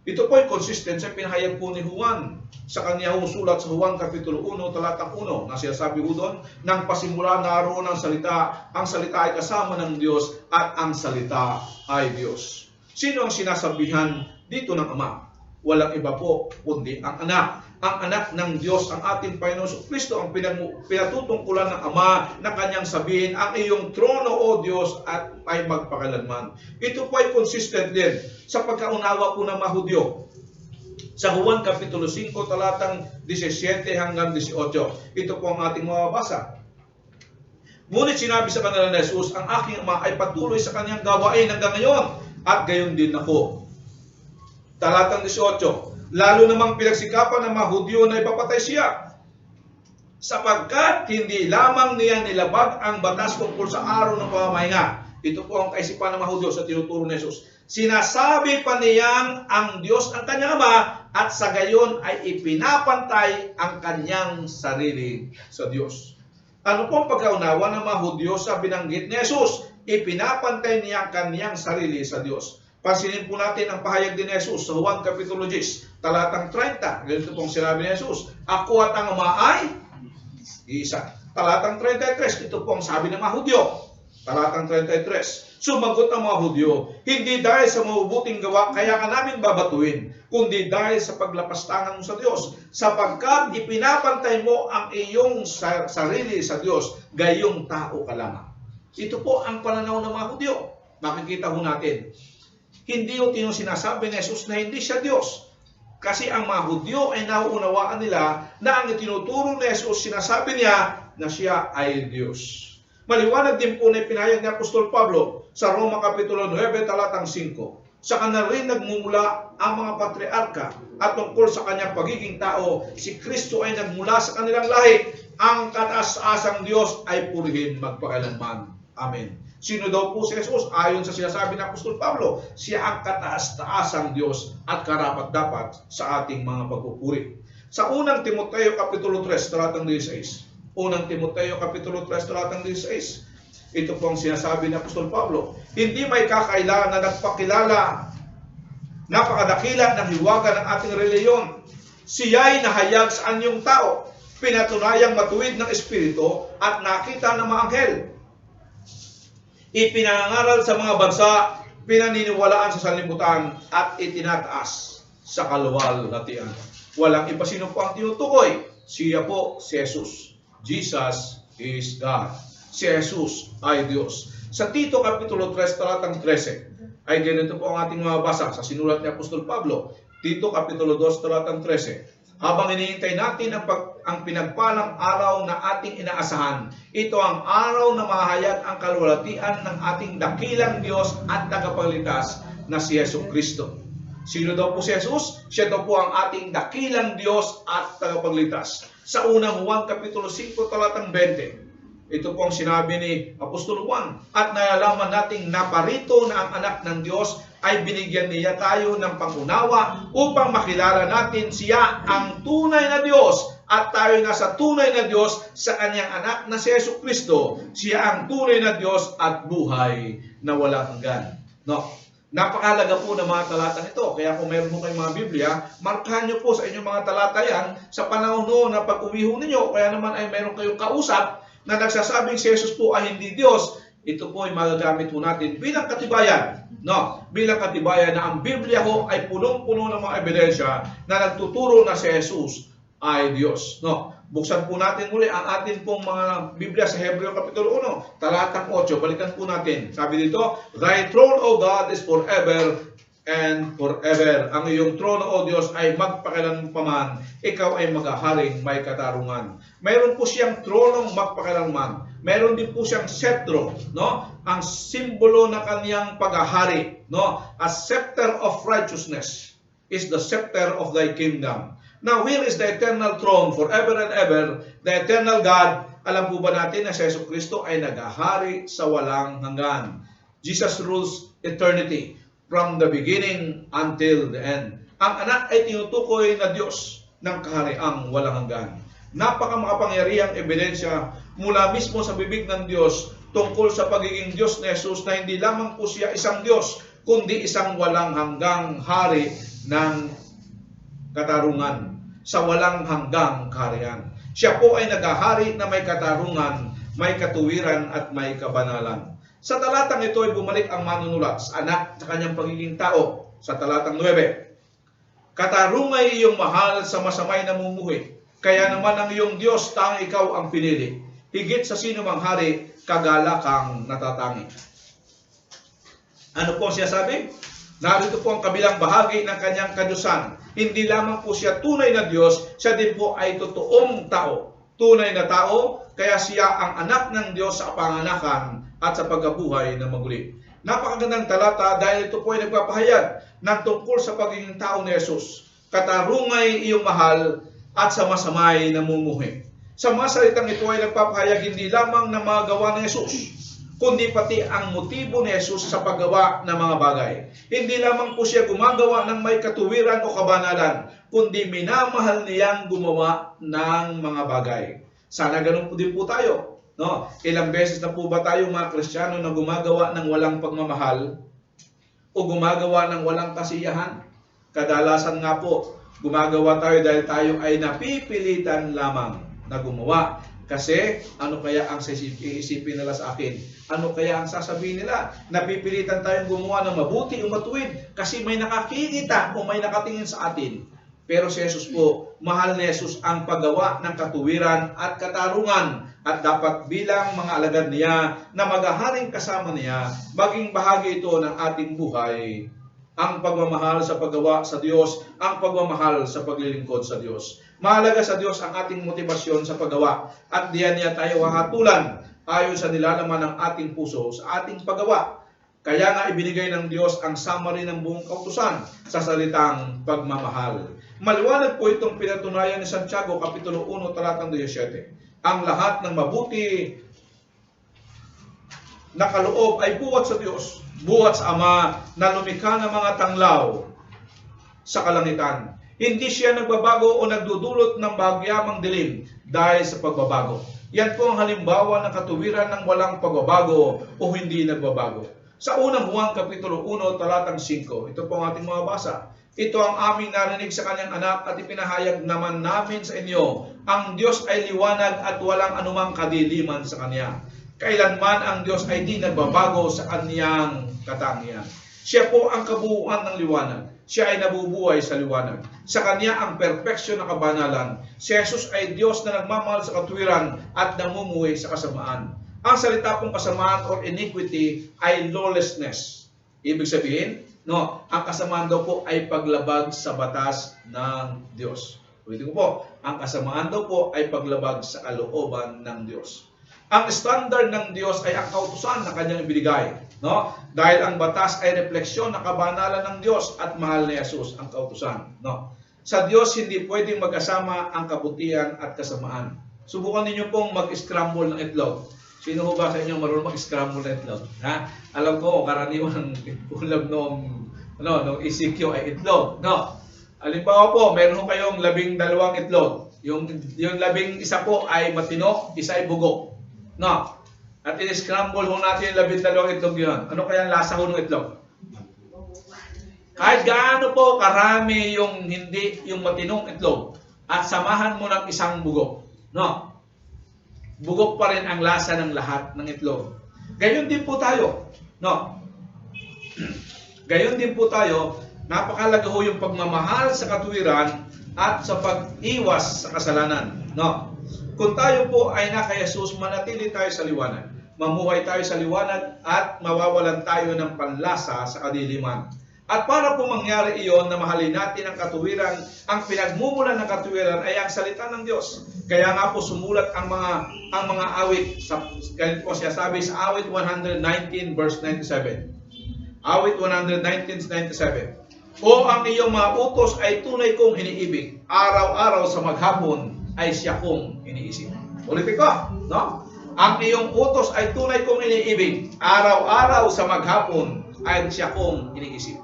Ito po ay consistent sa pinahayag po ni Juan sa kanyang sulat sa Juan Kapitulo 1, talatang 1, na sinasabi po doon, nang pasimula naroon ang salita ay kasama ng Diyos at ang salita ay Diyos. Sino ang sinasabihan dito ng Ama? Walang iba po kundi ang anak. Ang anak ng Diyos, ang ating Panginoon Kristo, ang pinatutungkulan ng Ama na kanyang sabihin, ang iyong trono, O Diyos, at ay magpakailanman. Ito po ay consistent din sa pagkaunawa po ng mga Hudyo. Sa Juan Kapitulo 5, talatang 17 hanggang 18. Ito po ang ating mababasa. Ngunit sinabi sa kanila ni Jesus, ang aking Ama ay patuloy sa kanyang gawain hanggang ngayon, at gayon din ako. Talatang 18, lalo namang pinagsikapan ng mga Hudyo na ipapatay siya, sapagkat hindi lamang niya nilabag ang batas tungkol sa araw ng pamamahinga. Ito po ang kaisipan ng mga Hudyo sa tinuturo ni Jesus. Sinasabi pa niyang ang Diyos ang kanyang Ama, at sa gayon ay ipinapantay ang kanyang sarili sa Diyos. Ano po ang pagkaunawa ng mga Hudyo sa binanggit ni Jesus? Ipinapantay niya ang kanyang sarili sa Diyos. Pansinin po natin ang pahayag din ni Jesus sa Juan Kapitulo 10, talatang 30. Ganito pong sinabi ni Jesus, ako at ang Ama ay isa. Talatang 33, ito po ang sabi ng mga Hudyo. Talatang 33, sumagot ang mga Hudyo, hindi dahil sa mabubuting gawa kaya ka namin babatuin, kundi dahil sa paglapastangan mo sa Diyos, sapagkat ipinapantay mo ang iyong sarili sa Diyos, gayong tao ka lamang. Ito po ang pananaw ng mga Hudyo. Makikita ho natin. Hindi yung sinasabi ni Jesus na hindi siya Diyos. Kasi ang mga Hudyo ay nauunawaan nila na ang itinuturo ni Jesus, sinasabi niya na siya ay Diyos. Maliwanag din po na pinahayag ni Apostol Pablo sa Roma Kapitulo 9, talatang 5. Sa kanya rin nagmumula ang mga patriarka at tungkol sa kanyang pagiging tao, si Kristo ay nagmula sa kanilang lahi. Ang kataas-asang Diyos ay purihin magpakailanman. Amen. Sino daw po si Jesus? Ayon sa sinasabi ng Apostol Pablo, siya ang kataas-taasang Diyos at karapat-dapat sa ating mga pagpupuri. Sa unang Timoteo Kapitulo 3, talatang 16. Unang Timoteo Kapitulo 3, talatang 16. Ito po ang sinasabi ng Apostol Pablo. Hindi may kakailangan na nagpakilala, napakadakila ng hiwaga ng ating reliyon. Siya'y nahayag sa anyong tao, pinatunayang matuwid ng Espiritu at nakita ng mga anghel. Ipinangaral sa mga bansa, pinaniniwalaan sa sanlibutan, at itinataas sa kaluwalhatian. Walang iba sino po ang tinutukoy. Siya po si Jesus. Jesus is God. Si Jesus ay Diyos. Sa Tito Kapitulo 3, talatang 13, ay ganito po ang ating mababasa sa sinulat ni Apostol Pablo. Tito Kapitulo 2, talatang 13. Habang hinihintay natin ang pinagpalang araw na ating inaasahan, ito ang araw na mahayag ang kaluwalhatian ng ating dakilang Diyos at tagapagligtas na si Yesu Kristo. Sino daw po si Jesus? Siya daw po ang ating dakilang Diyos at tagapagligtas. Sa unang Juan Kapitulo 5, talatang 20, ito po ang sinabi ni Apostol Juan, at nalalaman nating naparito na ang anak ng Diyos ay binigyan niya tayo ng pangunawa upang makilala natin siya ang tunay na Diyos at tayo nasa tunay na Diyos sa kanyang anak na si Yesu Kristo. Siya ang tunay na Diyos at buhay na walang hanggan. No? Napakahalaga po ng mga talata nito. Kaya kung meron mo kayong mga Biblia, markahan nyo po sa inyong mga talata yan sa panahon noon na pag-uwi ninyo. Kaya naman ay meron kayong kausap na nagsasabing si Jesus po ay hindi Diyos. Ito po ay magagamit po natin bilang katibayan. No, bilang katibayan na ang Biblia ho ay punong-puno ng mga ebidensya na nagtuturo na si Jesus ay Diyos. No, buksan po natin muli ang atin pong mga Biblia sa Hebreo Kapitulo 1, talatang 8. Balikan po natin. Sabi dito, Thy throne, O God, is forever and forever. Ang iyong trono, O Diyos, ay magpakailanman. Ikaw ay maghaharing may katarungan. Mayroon po siyang tronong magpakailanman. Mayroon din po siyang sceptro, no? Ang simbolo ng kaniyang paghahari, no? A scepter of righteousness is the scepter of thy kingdom. Now, where is the eternal throne forever and ever? The eternal God, alam po ba natin na si Yesu Kristo ay naghahari sa walang hanggan? Jesus rules eternity from the beginning until the end. Ang anak ay tinutukoy na Diyos ng kahariang walang hanggan. Napakamakapangyarihang ebidensya mula mismo sa bibig ng Diyos tungkol sa pagiging Diyos ni Jesus na hindi lamang po siya isang Diyos, kundi isang walang hanggang hari ng katarungan, sa walang hanggang kaharian. Siya po ay naghahari na may katarungan, may katuwiran at may kabanalan. Sa talatang ito ay bumalik ang manunulat sa anak sa kanyang pagiging tao. Sa talatang 9, katarungay iyong mahal sa masamay na mumuhi. Kaya naman ang iyong Diyos, tang ikaw ang pinili. Higit sa sino mang hari, kagala kang natatangi. Ano po siya sabi? Narito po ang kabilang bahagi ng kanyang kadyusan. Hindi lamang po siya tunay na Diyos, siya din po ay totoong tao. Tunay na tao, kaya siya ang anak ng Diyos sa panganakan at sa pagkabuhay na maguli. Napakagandang talata dahil ito po ay nagpapahayag ng tungkol sa pagiging tao ni Jesus. Katarungay iyong mahal at sa masamay na mumuhi. Sa mga salitang ito ay nagpapahayag hindi lamang ng mga gawa ni Jesus, kundi pati ang motibo ni Jesus sa paggawa ng mga bagay. Hindi lamang po siya gumagawa ng may katuwiran o kabanalan, kundi minamahal niyang gumawa ng mga bagay. Sana ganun po din po tayo. No? Ilang beses na po ba tayo mga Kristiyano na gumagawa ng walang pagmamahal o gumagawa ng walang kasiyahan? Kadalasan nga po, gumagawa tayo dahil tayo ay napipilitan lamang na gumawa. Kasi ano kaya ang iisipin nila sa akin? Ano kaya ang sasabihin nila? Napipilitan tayong gumawa ng mabuti o matuwid kasi may nakakikita o may nakatingin sa atin. Pero si Jesus po, mahal ni Jesus ang paggawa ng katuwiran at katarungan at dapat bilang mga alagad niya na maghaharing kasama niya, maging bahagi ito ng ating buhay. Ang pagmamahal sa paggawa sa Diyos, ang pagmamahal sa paglilingkod sa Diyos. Mahalaga sa Diyos ang ating motibasyon sa paggawa at diyan niya tayo hahatulan ayon sa nilalaman ng ating puso sa ating paggawa. Kaya nga ibinigay ng Diyos ang summary ng buong kautusan sa salitang pagmamahal. Maliwanag po itong pinatunayan ni Santiago, Kapitulo 1, talatang 17. Ang lahat ng mabuti na kaloob ay buhat sa Diyos, buhat sa Ama na lumikha ng mga tanglaw sa kalangitan. Hindi siya nagbabago o nagdudulot ng bahagyamang dilim dahil sa pagbabago. Yan po ang halimbawa ng katuwiran ng walang pagbabago o hindi nagbabago. Sa unang Juan Kapitulo 1, talatang 5, ito po ang ating mga basa. Ito ang aming narinig sa kanyang anak at ipinahayag naman namin sa inyo. Ang Diyos ay liwanag at walang anumang kadiliman sa kanya. Kailanman ang Diyos ay di nagbabago sa kanyang katangian. Siya po ang kabuuan ng liwanag. Siya ay nabubuhay sa liwanag. Sa kanya ang perpeksyon na kabanalan. Si Jesus ay Diyos na nagmamahal sa katuwiran at namumuhay sa kasamaan. Ang salita pong kasamaan or iniquity ay lawlessness. Ibig sabihin, no, ang kasamaan daw po ay paglabag sa batas ng Diyos. Ulitin ko po, ang kasamaan daw po ay paglabag sa kalooban ng Diyos. Ang standard ng Diyos ay ang kautusan na kanyang ibinigay, no? Dahil ang batas ay refleksyon ng kabanalan ng Diyos at mahal ni Jesus ang kautusan, no? Sa Diyos hindi pwedeng magkasama ang kabutihan at kasamaan. Subukan niyo pong mag-scramble ng itlog. Sino ho ba sa inyo marunong mag-scramble ng itlog? Ha? Alam ko karaniwan ulam nung ECQ ay itlog, no? Halimbawa po, meron ho kayong 12 itlog. Yung 11 po ay matino, isa ay bugo. No. At in-scramble ho natin yung 12 itlog yun. Ano kaya ang lasa ho ng itlog? Kahit gaano po karami yung hindi, yung matinong itlog at samahan mo ng isang bugok. No. Bugok pa rin ang lasa ng lahat ng itlog. Gayon din po tayo. No. Gayon din po tayo, napakalaga ho yung pagmamahal sa katuwiran at sa pag-iwas sa kasalanan. No. Kung tayo po ay naka Jesus, manatili tayo sa liwanag. Mamuhay tayo sa liwanag at mawawalan tayo ng panlasa sa kadiliman. At para po mangyari iyon na mahalin natin ang katuwiran, ang pinagmumulan ng katuwiran ay ang salita ng Diyos. Kaya nga po sumulat ang mga awit, ganito po siya sabi sa awit 119 verse 97. Awit 119:97. O ang iyong mga utos ay tunay kong iniibig, araw-araw sa maghapon ay siya kong iniisip. Ulitin ko, no? Ang iyong utos ay tunay kong iniibig, araw-araw sa maghapon ay siya kong iniisip.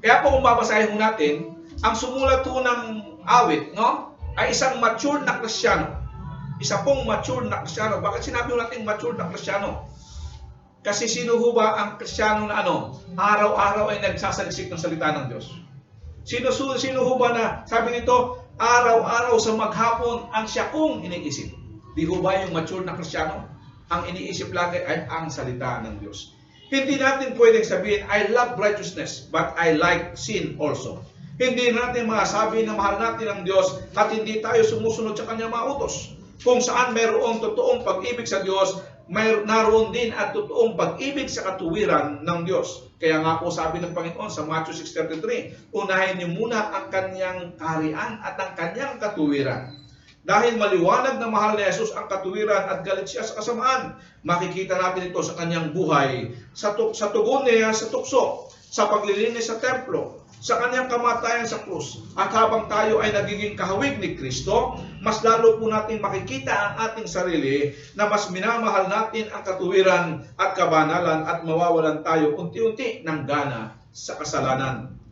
Kaya po kung babasahin mo natin, ang sumulat po ng awit, no, ay isang mature na Kristiyano. Isa pong mature na Kristiyano. Bakit sinabi natin mature na Kristiyano? Kasi sino ho ba ang Kristiyano na araw-araw ay nagsasaliksik ng salita ng Diyos? Sino ho ba na sabi nito, araw-araw sa maghapon ang siya kong iniisip? Di ho ba yung mature na Kristiyano? Ang iniisip lagi ay ang salita ng Diyos. Hindi natin pwedeng sabihin, I love righteousness, but I like sin also. Hindi natin masasabi na mahal natin ang Diyos at hindi tayo sumusunod sa kanyang mga utos. Kung saan mayroong totoong pag-ibig sa Diyos, naroon din at totoong pag-ibig sa katuwiran ng Diyos. Kaya nga po sabi ng Panginoon sa Matthew 6:33, unahin niyo muna ang kanyang kaharian at ang kanyang katuwiran. Dahil maliwanag na mahal ni Jesus ang katuwiran at galit siya sa kasamaan. Makikita natin ito sa kanyang buhay, sa tugon niya sa tukso, sa paglilinis sa templo, sa kanyang kamatayan sa krus. At habang tayo ay nagiging kahawig ni Kristo, mas lalo po natin makikita ang ating sarili na mas minamahal natin ang katuwiran at kabanalan at mawawalan tayo unti-unti ng gana sa kasalanan.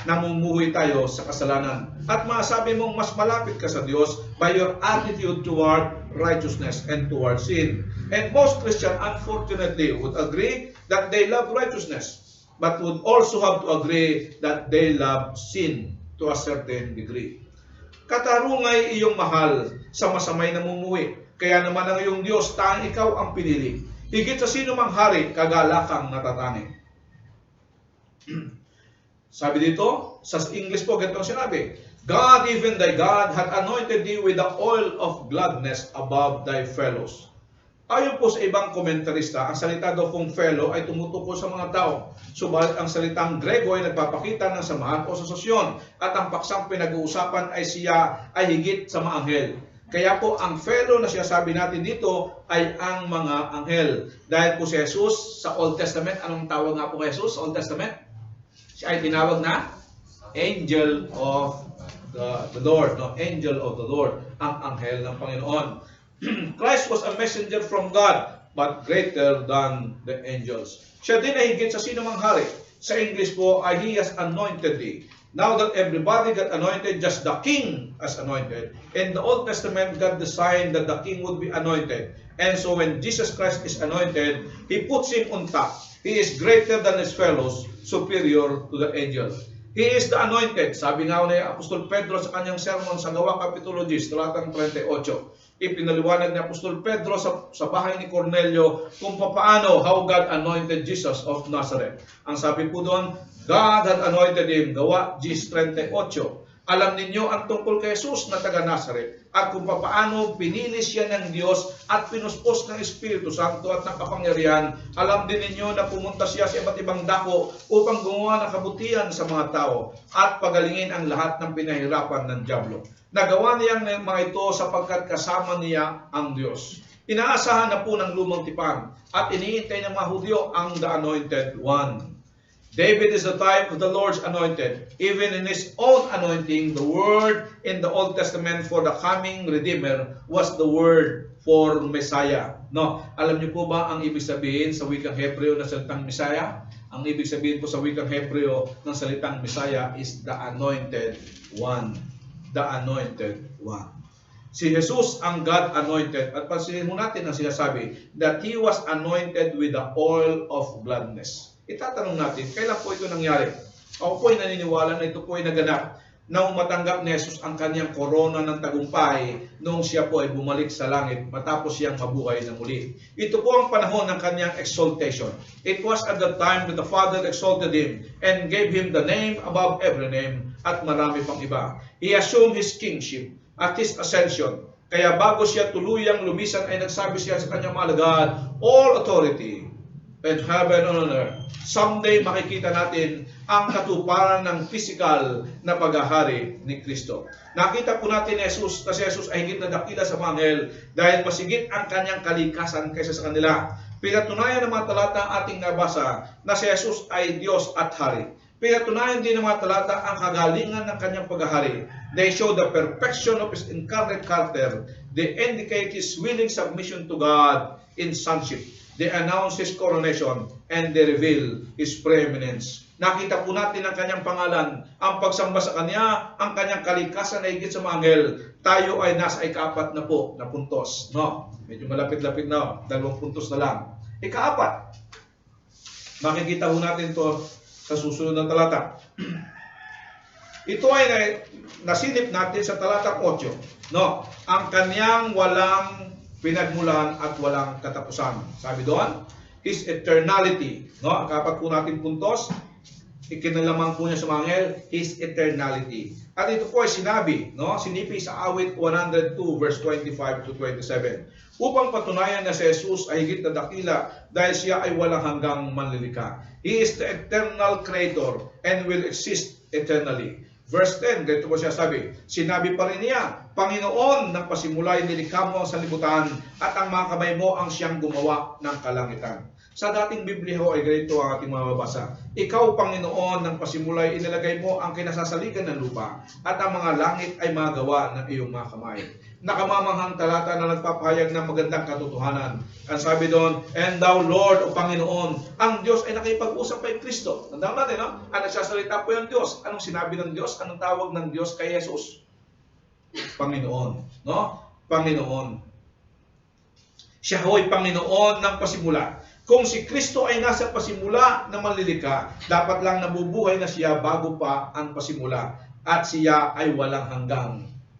Namumuhay tayo sa kasalanan. At masabi mong mas malapit ka sa Diyos by your attitude toward righteousness and toward sin. And most Christians unfortunately would agree that they love righteousness, but would also have to agree that they love sin to a certain degree. Katarungay iyong mahal sa masamay namumuhay. Kaya naman ang iyong Diyos, tanging ikaw ang pinili. Higit sa sino mang hari, kagalakang natatangi. Sabi dito, sa English po, ganito ang sinabi, God, even thy God, hath anointed thee with the oil of gladness above thy fellows. Ayon po sa ibang komentarista, ang salita daw pong fellow ay tumutukoy sa mga tao. Subalit ang salitang Grego ay nagpapakita ng samahan o asosasyon at ang paksang pinag-uusapan ay siya ay higit sa mga anghel. Kaya po ang fellow na sinasabi natin dito ay ang mga anghel. Dahil po si Jesus sa Old Testament, anong tawag nga po kay Jesus sa Old Testament? Siya ay tinawag na Angel of the Lord. No? Angel of the Lord. Ang anghel ng Panginoon. Christ was a messenger from God, but greater than the angels. Siya din ay higit sa sino mang hari. Sa English po ay He has anointed thee. Now that everybody got anointed, just the king as anointed. In the Old Testament, God designed that the king would be anointed. And so when Jesus Christ is anointed, He puts Him on top. He is greater than His fellows, superior to the angels. He is the anointed. Sabi nga ni Apostol Pedro sa kanyang sermon sa Gawa Kapitulo 10, talatang 38. Ipinaliwanag ni Apostol Pedro sa bahay ni Cornelio kung paano how God anointed Jesus of Nazareth. Ang sabi po doon, God had anointed Him. Gawa 10:38. Alam ninyo ang tungkol kay Jesus na taga Nazareth at kung paano pinili siya ng Diyos at pinuspos ng Espiritu Santo at ng kapangyarihan. Alam din ninyo na pumunta siya sa iba't ibang dako upang gumawa ng kabutihan sa mga tao at pagalingin ang lahat ng pinahirapan ng dyablo. Nagawa niya ang mga ito sapagkat kasama niya ang Diyos. Inaasahan na po ng lumang tipan at iniintay ng mga Hudyo ang the Anointed One. David is the type of the Lord's anointed. Even in his own anointing, the word in the Old Testament for the coming Redeemer was the word for Messiah. No, alam niyo po ba ang ibig sabihin sa wikang Hebreo ng salitang Messiah? Ang ibig sabihin po sa wikang Hebreo ng salitang Messiah is the anointed one. The anointed one. Si Jesus ang God anointed. At pansinin mo natin ang sinasabi that He was anointed with the oil of gladness. Itatanong natin, kailan po ito nangyari? Ako po ay naniniwala na ito po ay naganap nang matanggap ni Jesus ang kanyang korona ng tagumpay noong siya po ay bumalik sa langit matapos siyang mabuhay na muli. Ito po ang panahon ng kanyang exaltation. It was at the time that the Father exalted Him and gave Him the name above every name at marami pang iba. He assumed His kingship at His ascension. Kaya bago siya tuluyang lumisan ay nagsabi siya sa kanyang mga alagad, all authority and heaven on earth. Someday makikita natin ang katuparan ng physical na paghahari ni Kristo. Nakita po natin na si Jesus ay higit na dakila sa mga anghel dahil masigit ang kanyang kalikasan kaysa sa kanila. Pinatunayan ng mga talata ating nabasa na si Jesus ay Diyos at Hari. Pinatunayan din ng mga talata ang kagalingan ng kanyang paghahari. They show the perfection of His incarnate character. They indicate His willing submission to God in sonship. They announce His coronation and they reveal His preeminence. Nakita po natin ang kanyang pangalan, ang pagsamba sa Kanya, ang kanyang kalikasan na higit sa mga anghel. Tayo ay nasa ika-4 na po na puntos. No? Medyo malapit-lapit na, 2 puntos na lang. Ika-4. Makikita po natin to sa susunod na talata. Ito ay nasilip natin sa talatang 8. No? Ang kanyang walang pinagmulan at walang katapusan. Sabi doon, His eternality. No? Kapag po natin puntos, ikinalaman po niya sa mga anghel, His eternality. At ito po ay sinabi, no? Sinipi sa awit 102 verse 25 to 27. Upang patunayan na si Jesus ay higit na dakila dahil siya ay walang hanggang manlilika. He is the eternal creator and will exist eternally. Verse 10, ganito po siya sabi, sinabi pa rin niya, Panginoon, ng pasimulay nilikha mo ang sanlibutan at ang mga kamay mo ang siyang gumawa ng kalangitan. Sa dating Biblia ho ay ganito ang ating mga babasa. Ikaw, Panginoon, ng pasimulay inilagay mo ang kinasasaligan ng lupa at ang mga langit ay magawa ng iyong mga kamay. Nakamamanghang talata na nagpapahayag ng magandang katotohanan. Ang sabi doon, and thou Lord o Panginoon, ang Diyos ay nakipag-usap kay Kristo. Tandaan natin, no? Ang nagsasalita po yung Diyos. Anong sinabi ng Diyos? Anong tawag ng Diyos kay Jesus? Panginoon. No? Panginoon. Siya ho'y Panginoon ng pasimula. Kung si Kristo ay nasa pasimula na manlilika, dapat lang nabubuhay na siya bago pa ang pasimula. At siya ay walang hanggang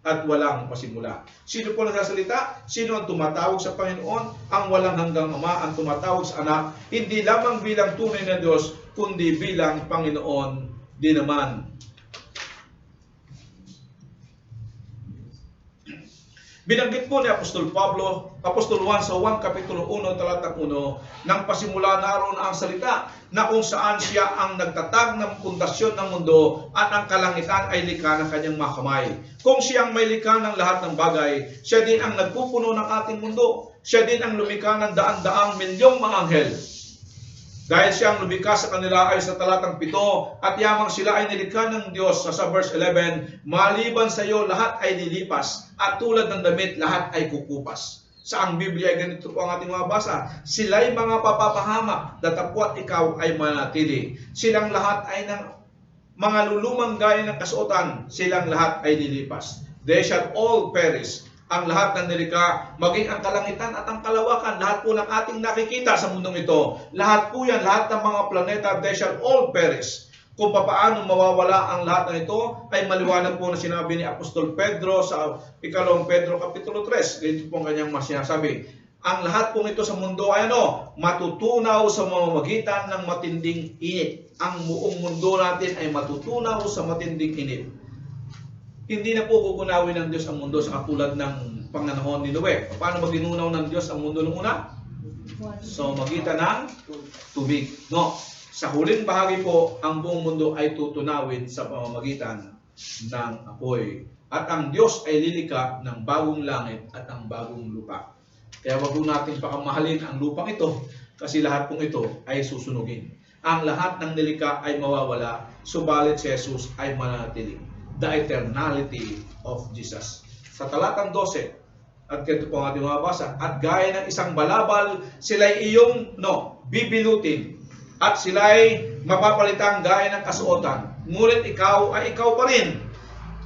at walang pasimula. Sino po nagsasalita? Sino ang tumatawag sa Panginoon? Ang walang hanggang Ama ang tumatawag sa Anak, hindi lamang bilang tunay na Diyos, kundi bilang Panginoon din naman. Binanggit po ni Apostol Pablo, Apostol Juan sa 1 Kapitulo 1, talatang 1, nang pasimula naroon ang salita na kung saan siya ang nagtatag ng pundasyon ng mundo at ang kalangitan ay likha ng kanyang mga kamay. Kung siya ang may likha ng lahat ng bagay, siya din ang nagpupuno ng ating mundo. Siya din ang lumikha ng daan-daang milyong mga anghel. Dahil siyang lumikha sa kanila ay sa talatang 7 at yamang sila ay nilikha ng Diyos sa verse 11, maliban sa iyo lahat ay lilipas at tulad ng damit lahat ay kukupas. Sa ang Biblia ay ganito po ang ating mga basa, sila'y mga papapahamak, datapwat ikaw ay manatili. Silang lahat ay ng mga lulumang gaya ng kasuotan, silang lahat ay lilipas. They shall all perish. Ang lahat ng nilikha, maging ang kalangitan at ang kalawakan, lahat po ng ating nakikita sa mundong ito, lahat po yan, lahat ng mga planeta, they shall all perish. Kung paano mawawala ang lahat ng ito, ay maliwanag po na sinabi ni Apostol Pedro sa 2 Pedro Kapitulo 3. Ganito po ang kanyang sinasabi. Ang lahat pong ito sa mundo ay matutunaw sa mamamagitan ng matinding init. Ang buong mundo natin ay matutunaw sa matinding init. Hindi na po kukunawin ng Diyos ang mundo sa katulad ng panganahon ni Noe. Paano ba ginunaw ng Diyos ang mundo nung una? So, magitan ng tubig. No. Sa huling bahagi po, ang buong mundo ay tutunawin sa pamamagitan ng apoy. At ang Diyos ay lilikha ng bagong langit at ang bagong lupa. Kaya wag po natin pakamahalin ang lupang ito kasi lahat pong ito ay susunugin. Ang lahat ng nilikha ay mawawala, subalit si Jesus ay mananatili. The eternality of Jesus. Sa talatang 12, at ganito po ang ating mga basa, at gaya ng isang balabal, sila'y iyong bibilutin, at sila'y mapapalitang gaya ng kasuotan. Ngunit ikaw ay ikaw pa rin,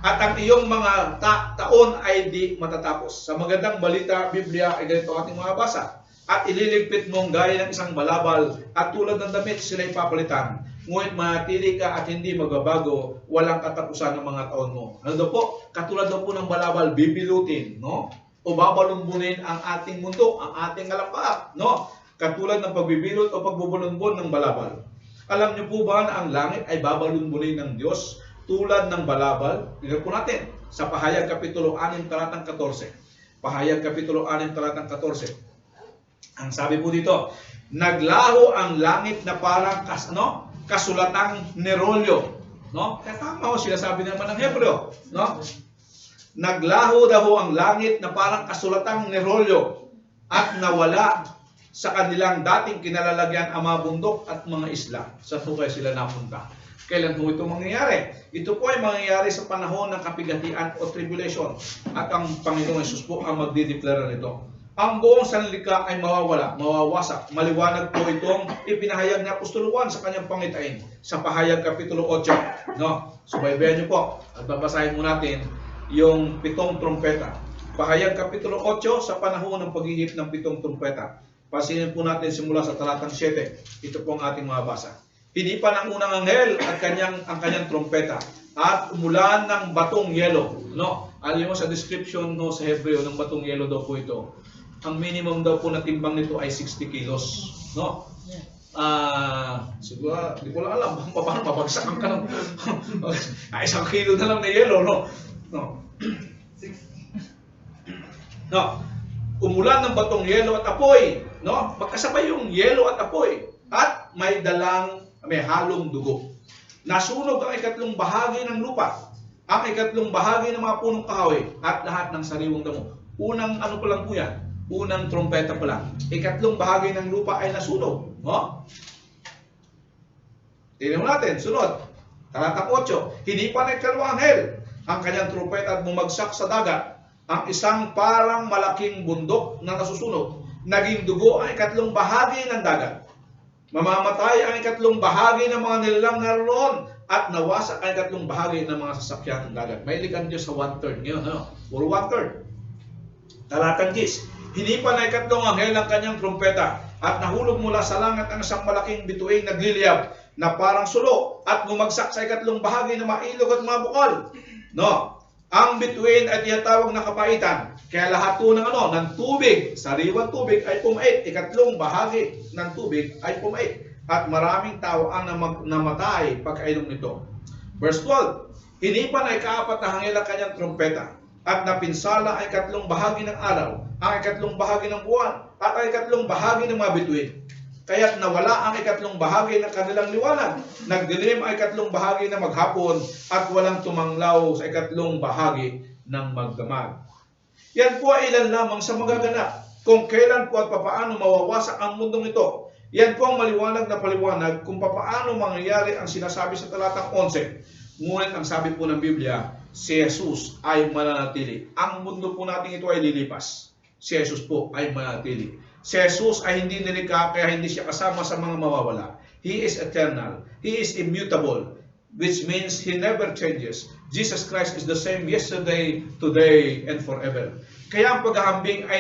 at ang iyong mga taon ay di matatapos. Sa magandang balita, Biblia, ay ganito ang ating mga basa, at ililigpit mong gaya ng isang balabal, at tulad ng damit sila'y papalitan. Ngunit manatili ka at hindi magbabago, walang katapusan ng mga taon mo. Ano daw po? Katulad daw po ng balabal, bibilutin, no? O babalumbunin ang ating mundo, ang ating alapaap, no? Katulad ng pagbibilot o pagbubulunbon ng balabal. Alam niyo po ba na ang langit ay babalumbunin ng Diyos tulad ng balabal? Tingnan po natin sa Pahayag Kapitulo 6, talatang 14. Pahayag Kapitulo 6, talatang 14. Ang sabi po dito, naglaho ang langit na parang kasulatang nerolyo. No? Tama ho, sinasabi naman ng Hebreo. No? Naglaho daw ang langit na parang kasulatang nerolyo at nawala sa kanilang dating kinalalagyan ang mga bundok at mga isla. Saan po kayo sila napunta? Kailan po ito mangyayari? Ito po ay mangyayari sa panahon ng kapigatian o tribulation. At ang Panginoong Hesus po ang magdideklara nito. Ang buong sanlika ay mawawala, mawawasak. Maliwanag po itong ipinahayag ni Apostol Juan sa kanyang pangitain sa Pahayag Kapitulo 8. No? Subaybayan niyo po at babasahin mo natin yung 7 trumpeta. Pahayag Kapitulo 8 sa panahon ng paghihip ng 7 trumpeta. Pasinin po natin simula sa talatang 7. Ito po ang ating mabasa. Hinipan ang unang anghel at ang kanyang trompeta at umulan ng batong yelo. No? Alam mo sa description no, sa Hebreo ng batong yelo daw po ito. Ang minimum daw po na timbang nito ay 60 kilos. No? Siguro, hindi ko lang alam paano mabagsakan ka ng 1 kilo na lang na yelo. No? No? No? Umulan ng batong yelo at apoy. No? Magkasabay yung yelo at apoy. At may halong dugo. Nasunog ang 2 bahagi ng lupa, ang 2 bahagi ng mga punong kahoy, at lahat ng sariwang damo. Unang pa lang po yan, unang trompeta pa lang. 2 bahagi ng lupa ay nasunog. No? Tingnan natin, sunod. Talatang 8, hinipan ng 2 anghel ang kanyang trompeta at bumagsak sa dagat. Ang isang parang malaking bundok na nasusunog. Naging dugo ang 2 bahagi ng dagat. Mamamatay ang 2 bahagi ng mga nilalang naroon at nawasak ang 2 bahagi ng mga sasakyan ng dagat. May likan Diyos sa 1/3 ngayon. Puro 1/3. Talatang 10. Hinipan ang 2 anghel ang kanyang trompeta at nahulog mula sa langit ang isang malaking bituing nagliliyab na parang sulo at bumagsak sa 2 bahagi ng mga ilog at mga bukal. No? Ang bituin ay tinatawag na kapaitan. Kaya lahat po ng tubig, sariwang tubig ay pumait. 2 bahagi ng tubig ay pumait. At maraming tao ang namatay pagkainom nito. Verse 12. Hinipan ay 4 na anghel ang kanyang trompeta. At napinsala ay 2 bahagi ng araw, ang 2 bahagi ng buwan, at ang 2 bahagi ng mga bituin. Kaya't nawala ang 2 bahagi ng kanilang liwanag. Nagdilim ang 2 bahagi ng maghapon at walang tumanglaw sa 2 bahagi ng magdamag. Yan po ay ilan lamang sa magaganap kung kailan po at papaano mawawasak ang mundong ito. Yan po ang maliwanag na paliwanag kung papaano mangyayari ang sinasabi sa talatang 11. Ngunit ang sabi po ng Biblia, si Jesus ay mananatili. Ang mundo po natin ito ay lilipas. Si Jesus po ay mananatili. Si Jesus ay hindi nilikha kaya hindi siya kasama sa mga mawawala. He is eternal. He is immutable, which means He never changes. Jesus Christ is the same yesterday, today, and forever. Kaya ang paghahambing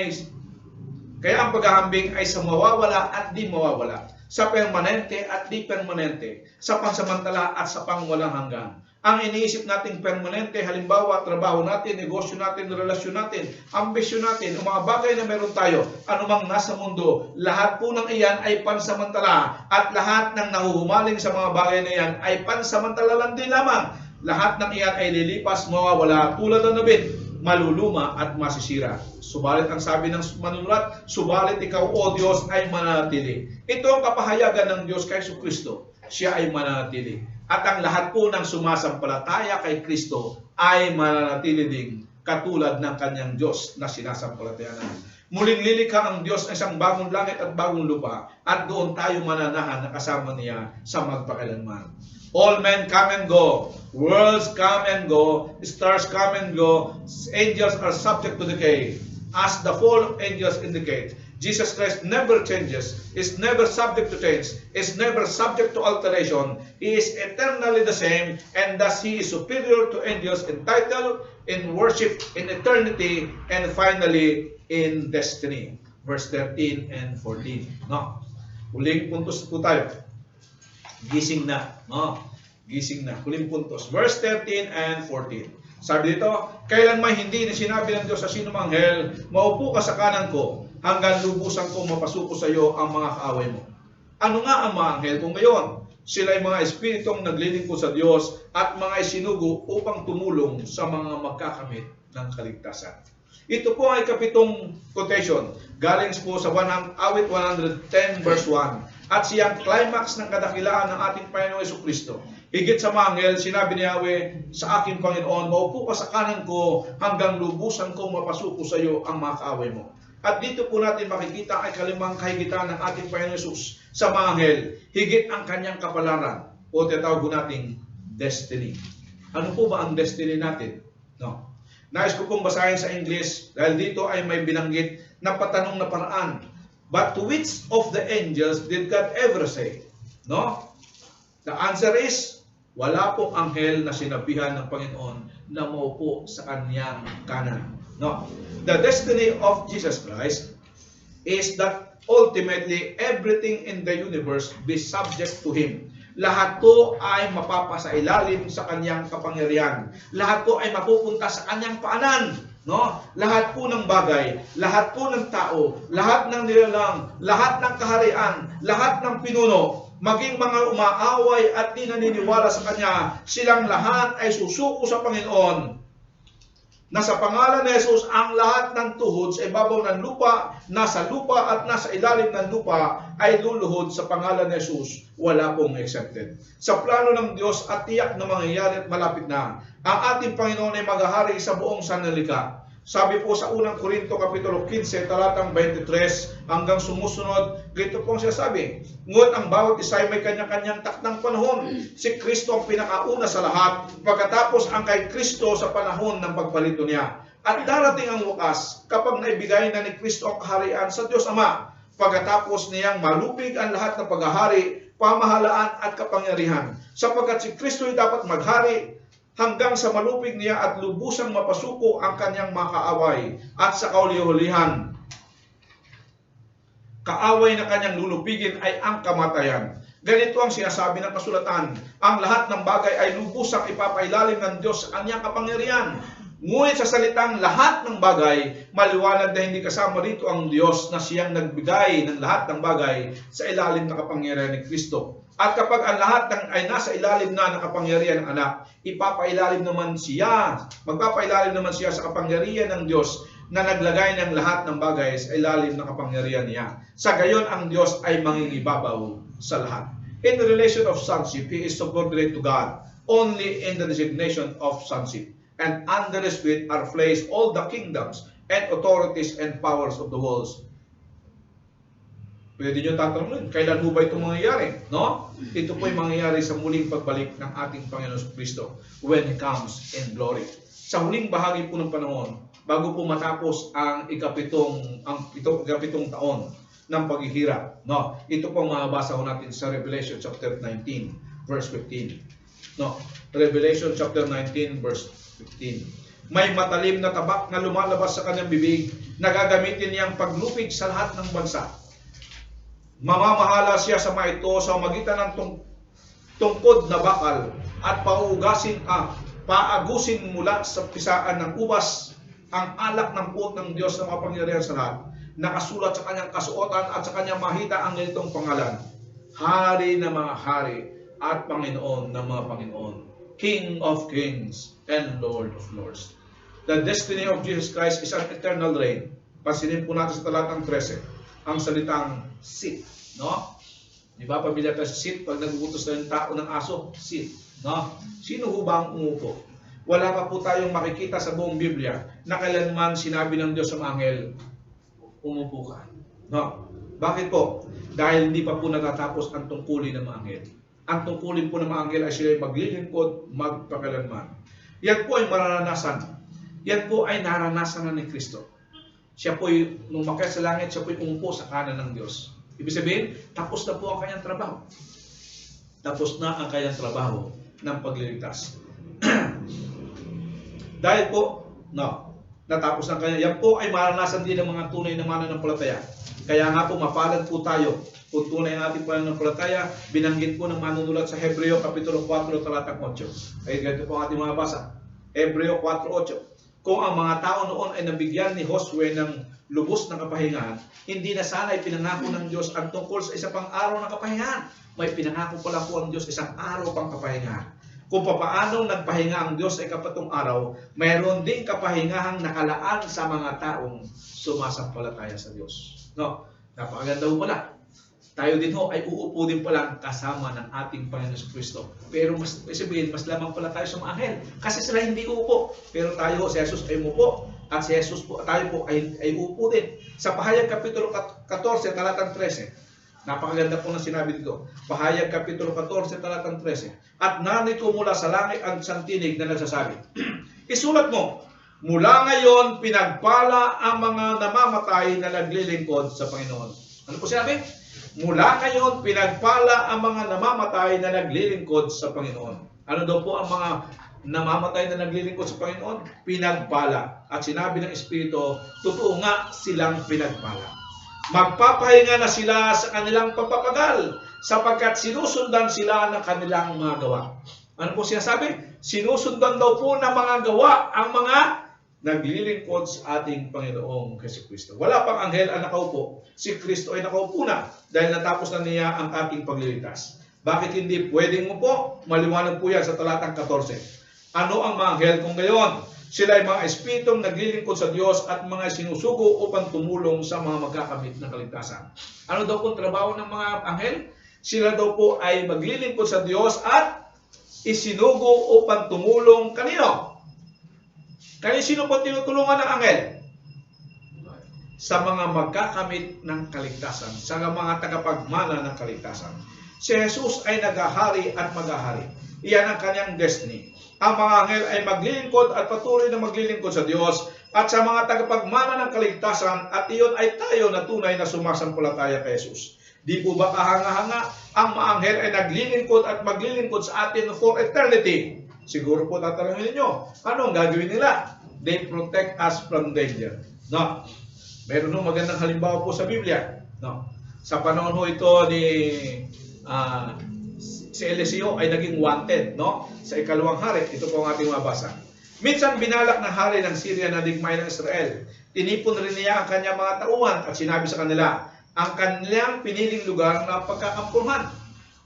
ay sa mawawala at di mawawala, sa permanente at di permanente, sa pansamantala at sa pangwalang hanggan. Ang iniisip nating permanente, halimbawa, trabaho natin, negosyo natin, relasyon natin, ambisyon natin, o mga bagay na meron tayo, anumang nasa mundo, lahat po ng iyan ay pansamantala at lahat ng nahuhumaling sa mga bagay na iyan ay pansamantala lang din lamang. Lahat ng iyan ay lilipas, mawawala, tulad ng nabit, maluluma at masisira. Subalit ang sabi ng manunulat, subalit ikaw, O Diyos, ay mananatili. Ito ang kapahayagan ng Diyos kay Kristo. Siya ay mananatili. At ang lahat po ng sumasampalataya kay Kristo ay mananatili ding katulad ng kanyang Diyos na sinasampalatayanan. Muling lilikha ang Diyos ng isang bagong langit at bagong lupa at doon tayo mananahan na kasama niya sa magpakailanman. All men come and go, worlds come and go, stars come and go, angels are subject to decay. As the fall of angels indicate, Jesus Christ never changes, is never subject to change, is never subject to alteration. He is eternally the same, and thus He is superior to angels in title, in worship, in eternity, and finally in destiny. Verse 13 and 14. No? Huling puntos po tayo. Gising na. No? Gising na. Huling puntos. Verse 13 and 14. Sabi dito, kailanman hindi na sinabi ng Diyos sa sino mang anghel, maupo ka sa kanan ko, hanggang lubusan ko mapasuko sa iyo ang mga kaaway mo. Ano nga ang mga anghel kung ngayon? Sila ay mga espiritong naglilingkod sa Diyos at mga isinugo upang tumulong sa mga magkakamit ng kaligtasan. Ito po ay kapitong quotation. Galing po sa awit 110 verse 1. At siyang climax ng kadakilaan ng ating Panginoong Jesucristo. Higit sa mga anghel, sinabi ni Yahweh sa aking Panginoon, maupo ka sa kanan ko hanggang lubusan kong mapasuko sa iyo ang mga kaaway mo. At dito po natin makikita ay kalimang kahigitan ng ating Panginoon Jesus sa mga anghel. Higit ang kanyang kapalaran o tinatawag nating destiny. Ano po ba ang destiny natin? No. Nais ko pong basahin sa English dahil dito ay may binanggit na patanong na paraan. But to which of the angels did God ever say? No? The answer is, wala pong anghel na sinabihan ng Panginoon na maupo sa kanyang kanan. No? The destiny of Jesus Christ is that ultimately everything in the universe be subject to Him. Lahat po ay mapapasailalim sa kanyang kapangyarihan. Lahat po ay mapupunta sa kanyang paanan. No? Lahat po ng bagay, lahat po ng tao, lahat ng nilalang, lahat ng kaharian, lahat ng pinuno, maging mga umaaway at di naniniwala sa Kanya, silang lahat ay susuko sa Panginoon. Na sa pangalan ni Jesus, ang lahat ng tuhod sa ibabaw ng lupa, nasa lupa at nasa ilalim ng lupa ay luluhod sa pangalan ni Jesus. Wala pong exempted. Sa plano ng Diyos at tiyak na mangyayari at malapit na, ang ating Panginoon ay maghahari sa buong sanlilikha. Sabi po sa unang Korinto Kapitulo 15, talatang 23 hanggang sumusunod, ganito pong sinasabi, ngunit ang bawat isa ay may kanya-kanyang takdang panahon. Si Kristo ang pinakauna sa lahat, pagkatapos ang kay Kristo sa panahon ng pagpalito niya. At darating ang wakas, kapag naibigay na ni Kristo ang kaharian sa Diyos Ama, pagkatapos niyang malupig ang lahat ng paghahari, pamahalaan at kapangyarihan. Sapagkat si Kristo ay dapat maghari hanggang sa malupig niya at lubusang mapasuko ang kanyang mga kaaway at sa kauli-hulihan. Kaaway na kanyang lulupigin ay ang kamatayan. Ganito ang sinasabi ng kasulatan, ang lahat ng bagay ay lubusang ipapailalim ng Diyos sa kanyang kapangyarihan. Ngunit sa salitang lahat ng bagay, maliwanag na hindi kasama rito ang Diyos na siyang nagbigay ng lahat ng bagay sa ilalim ng kapangyarihan ni Kristo. At kapag ang lahat ay nasa ilalim na ng kapangyarihan ng anak, magpapailalim naman siya sa kapangyarihan ng Diyos na naglagay ng lahat ng bagay sa ilalim ng kapangyarihan niya. Sa gayon, ang Diyos ay mangingibabaw sa lahat. In the relation of sonship, He is subordinate to God only in the designation of sonship. And under His feet are placed all the kingdoms and authorities and powers of the world. Pwede nyo tatanungin, kailan mo ba ito mangyayari? No? Ito po ay mangyayari sa muling pagbalik ng ating Panginoon Kristo when He comes in glory. Sa huling bahagi po ng panahon, bago po matapos ang ikapitong taon ng paghihirap. No? Ito po ang mabasa ko natin sa Revelation chapter 19, verse 15. No? Revelation chapter 19, verse 15. May matalim na tabak na lumalabas sa kanyang bibig na gagamitin niyang paglupig sa lahat ng bansa. Mamamahala siya sa mga ito sa magitan ng tungkod na bakal at paagusin mula sa pisaan ng ubas ang alak ng puot ng Diyos na makapangyarihan sa lahat. Nakasulat sa kanyang kasuotan at sa kanyang mahita ang ganitong pangalan, Hari na mga hari at Panginoon ng mga Panginoon, King of kings and Lord of lords. The destiny of Jesus Christ is an eternal reign. Pansinin po natin sa talatang 13, ang salitang sit. No? Di ba, pamilya tayo sa sit? Pag nagugutos na yung tao ng aso, sit. No? Sino ho ba ang umupo? Wala pa po tayong makikita sa buong Biblia na kailanman sinabi ng Diyos sa mga anghel, umupo ka. No? Bakit po? Dahil hindi pa po natatapos ang tungkulin ng mga anghel. Ang tungkulin po ng mga anghel ay sila maglilingkod magpakailanman. Yan po ay mararanasan. Yan po ay naranasan na ni Kristo. Siya po, nung makyat sa langit, siya po umupo sa kanan ng Diyos. Ibig sabihin, tapos na po ang kanyang trabaho. Tapos na ang kanyang trabaho ng pagliligtas. Dahil po, natapos na kanya. Yan po ay maranasan din ng mga tunay na mananampalataya. Kaya nga po, mapalad po tayo. Kung tunay ang ating pananampalataya, binanggit po ng manunulat sa Hebreo Kapitulo 4, talatang 8. Ay ganito po ang ating mga basa. Hebreo 4:8. Kung ang mga tao noon ay nabigyan ni Josue ng lubos na kapahingahan, hindi na sana ay pinangako ng Diyos ang tungkol sa isa pang araw ng kapahingahan. May pinangako pala po ang Diyos isang araw pang kapahingahan. kung papaano nagpahinga ang Diyos sa ikapatong araw, mayroon ding kapahingahang nakalaan sa mga taong sumasampalataya sa Diyos. No? Napakaganda ho pala. Tayo din ho ay uupo din pala kasama ng ating Panginoon Kristo. Pero mas sabihin, mas lamang pala tayo sa mga anghel. Kasi sila hindi uupo. Pero tayo, si Jesus ay umupo. At si Jesus po, tayo po ay uupo din. Sa Pahayag Kapitulo 14, talatang 13. Napakaganda po na sinabi dito. Pahayag Kapitulo 14, talatang 13. At narito mula sa langit ang isang tinig na nagsasabi, isulat mo, mula ngayon pinagpala ang mga namamatay na naglilingkod sa Panginoon. Ano po sinabi? Mula ngayon pinagpala ang mga namamatay na naglilingkod sa Panginoon. Ano daw po ang mga namamatay na naglilingkod sa Panginoon? Pinagpala. At sinabi ng Espiritu, totoo nga silang pinagpala. Magpapahinga na sila sa kanilang pagpapagal sapagkat sinusundan sila ng kanilang mga gawa. Ano po sinasabi? Sinusundan daw po ng mga gawa ang mga naglilingkod sa ating Panginoong Jesucristo. Wala pang anghel ang nakaupo. Si Kristo ay nakaupo na dahil natapos na niya ang ating pagliligtas. Bakit hindi pwedeng mo po? Maliwanag po yan sa talatang 14. Ano ang mga anghel kung gayon? Sila ay mga espiritong naglilingkod sa Diyos at mga sinusugo upang tumulong sa mga magkakamit ng kaligtasan. Ano daw po ang trabaho ng mga anghel? Sila daw po ay maglilingkod sa Diyos at isinugo upang tumulong kanino? Sino po tinutulungan ng anghel? Sa mga magkakamit ng kaligtasan, sa mga tagapagmana ng kaligtasan. Si Jesus ay naghahari at maghahari. Iyan ang kanyang destiny. Ang mga anghel ay maglilingkod at patuloy na maglilingkod sa Diyos at sa mga tagapagmana ng kaligtasan, at iyon ay tayo na tunay na sumasampalataya kay Jesus. Di po ba kahanga-hanga? Ang mga anghel ay naglilingkod at maglilingkod sa atin for eternity. Siguro po tatanungin ninyo, ano ang gagawin nila? They protect us from danger. No. Meron nung magandang halimbawa po sa Biblia. No. Sa panahon ho ito ni si Eliseo ay naging wanted, no? Sa ikalawang hari, ito po ang ating mabasa. Minsan binalak ng hari ng Syria na digmay ng Israel. Tinipon rin niya ang kanyang mga tauhan at sinabi sa kanila ang kanilang piniling lugar na pagkakampuhan.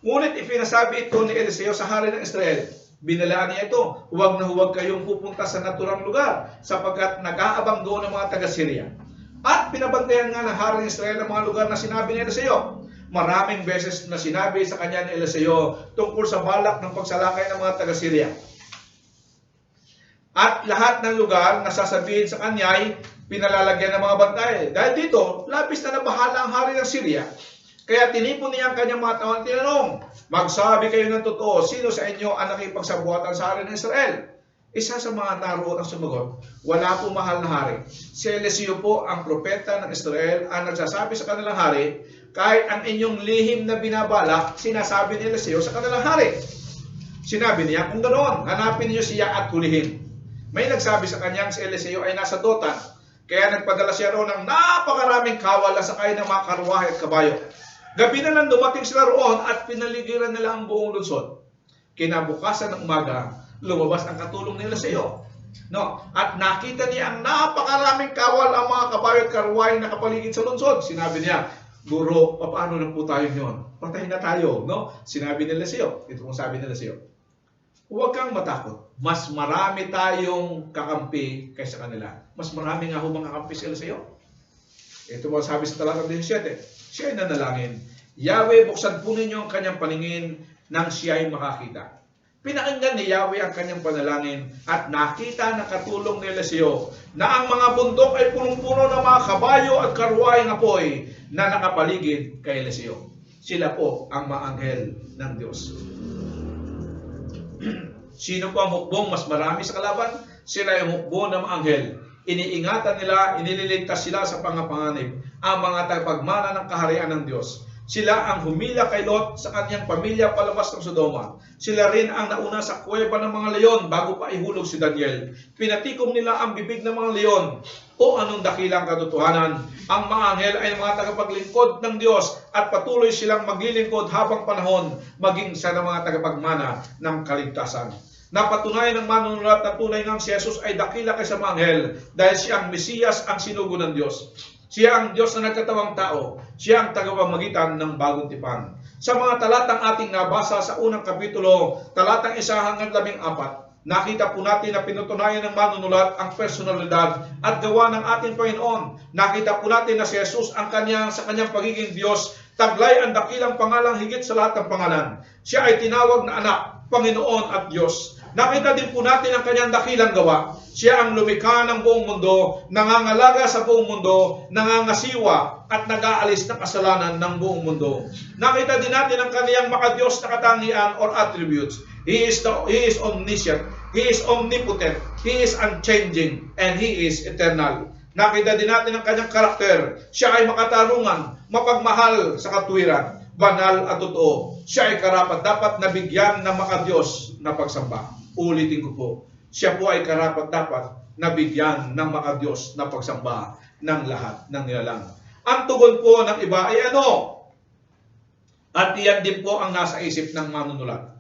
Ngunit ipinasabi ito ni Eliseo sa hari ng Israel. Binalaan niya ito, huwag na huwag kayong pupunta sa naturang lugar sapagkat nag-aabang doon ang mga taga-Syria. At pinabantayan nga ng hari ng Israel ang mga lugar na sinabi ni Eliseo. Maraming beses na sinabi sa kanya ni Eliseo tungkol sa balak ng pagsalakay ng mga taga-Syria. At lahat ng lugar na sasabihin sa kanya ay pinalalagyan ng mga bantay. Dahil dito, labis na nabahala ang hari ng Syria. Kaya tinipon niya ang kanyang mga tauhan, tinanong, magsabi kayo ng totoo, sino sa inyo ang nakipagsabuatan sa hari ng Israel? Isa sa mga naroon ang sumagot, wala po mahal na hari. Si Eliseo po, ang propeta ng Israel, ang nagsasabi sa kanilang hari, kahit ang inyong lihim na binabalak, sinasabi ni Eliseo sa kanilang hari. Sinabi niya, kung ganoon, hanapin niyo siya at hulihin. May nagsabi sa kanyang si Eliseo ay nasa Dotan, kaya nagpadala siya roon ng napakaraming kawal na sakay ng mga karwahe at kabayo. Gabi na lang dumating sila roon at pinaligiran nila ang buong lungsod. Kinabukasan ng umaga, lumabas ang katulong nila sa iyo. No? At nakita niya ang napakaraming kawal ang mga kabayo at karwahe na nakapaligid sa lungsod. Sinabi niya, Guro, paano na po tayo yun? Patayin na tayo. No? Sinabi nila sa iyo. Ito kung sabi nila sa iyo. Huwag kang matakot. Mas marami tayong kakampi kaysa kanila. Mas marami nga humang kakampi sila sa iyo. Ito mo sabi sa talatang 17. Siya ay nanalangin. Yahweh, buksan po ninyo ang kanyang paningin nang siya ay makakita. Pinakinggan ni Yahweh ang kanyang panalangin at nakita ng katulong ni Eliseo na ang mga bundok ay punong-puno ng mga kabayo at karwaheng apoy na nakapaligid kay Eliseo. Sila po ang mga anghel ng Diyos. Sino po ang hukbong mas marami sa kalaban? Sila yung hukbo ng mga anghel. Iniingatan nila, inililigtas sila sa pangapanganib ang mga tagapagmana ng kaharian ng Diyos. Sila ang humila kay Lot sa kanyang pamilya palabas ng Sodoma. Sila rin ang nauna sa kuweba ng mga leon bago pa ihulog si Daniel. Pinatikom nila ang bibig ng mga leon. O anong dakilang katotohanan? Ang mga anghel ay mga tagapaglingkod ng Diyos at patuloy silang maglilingkod habang panahon maging sa mga tagapagmana ng kaligtasan. Napatunayan ng manunulat na tunay ngang si Jesus ay dakila kaysa mga anghel dahil siya ang Mesiyas, ang sinugo ng Diyos. Siya ang Diyos na nagkatawang tao. Siya ang tagapamagitan ng bagong tipan. Sa mga talatang ating nabasa sa unang kapitulo, talatang 1 hanggang 14, nakita po natin na pinutunayan ng manunulat ang personalidad at gawa ng ating Panginoon. Nakita po natin na si Jesus sa kanyang pagiging Diyos, taglay ang dakilang pangalang higit sa lahat ng pangalan. Siya ay tinawag na anak, Panginoon at Diyos. Nakita din po natin ang kanyang dakilang gawa. Siya ang lumikha ng buong mundo, nangangalaga sa buong mundo, nangangasiwa at nag-aalis ng kasalanan ng buong mundo. Nakita din natin ang kaniyang makadiyos na katangian or attributes. He is omniscient, He is omnipotent, He is unchanging, and He is eternal. Nakita din natin ang kanyang karakter. Siya ay makatarungan, mapagmahal sa katwiran, banal at totoo. Siya ay karapat-dapat na bigyan ng makadiyos na pagsamba. Ulitin ko po, siya po ay karapat-dapat na bigyan ng makadiyos na pagsamba ng lahat ng nilalang. Ang tugon po ng iba ay ano? At iyan din po ang nasa isip ng manunulat.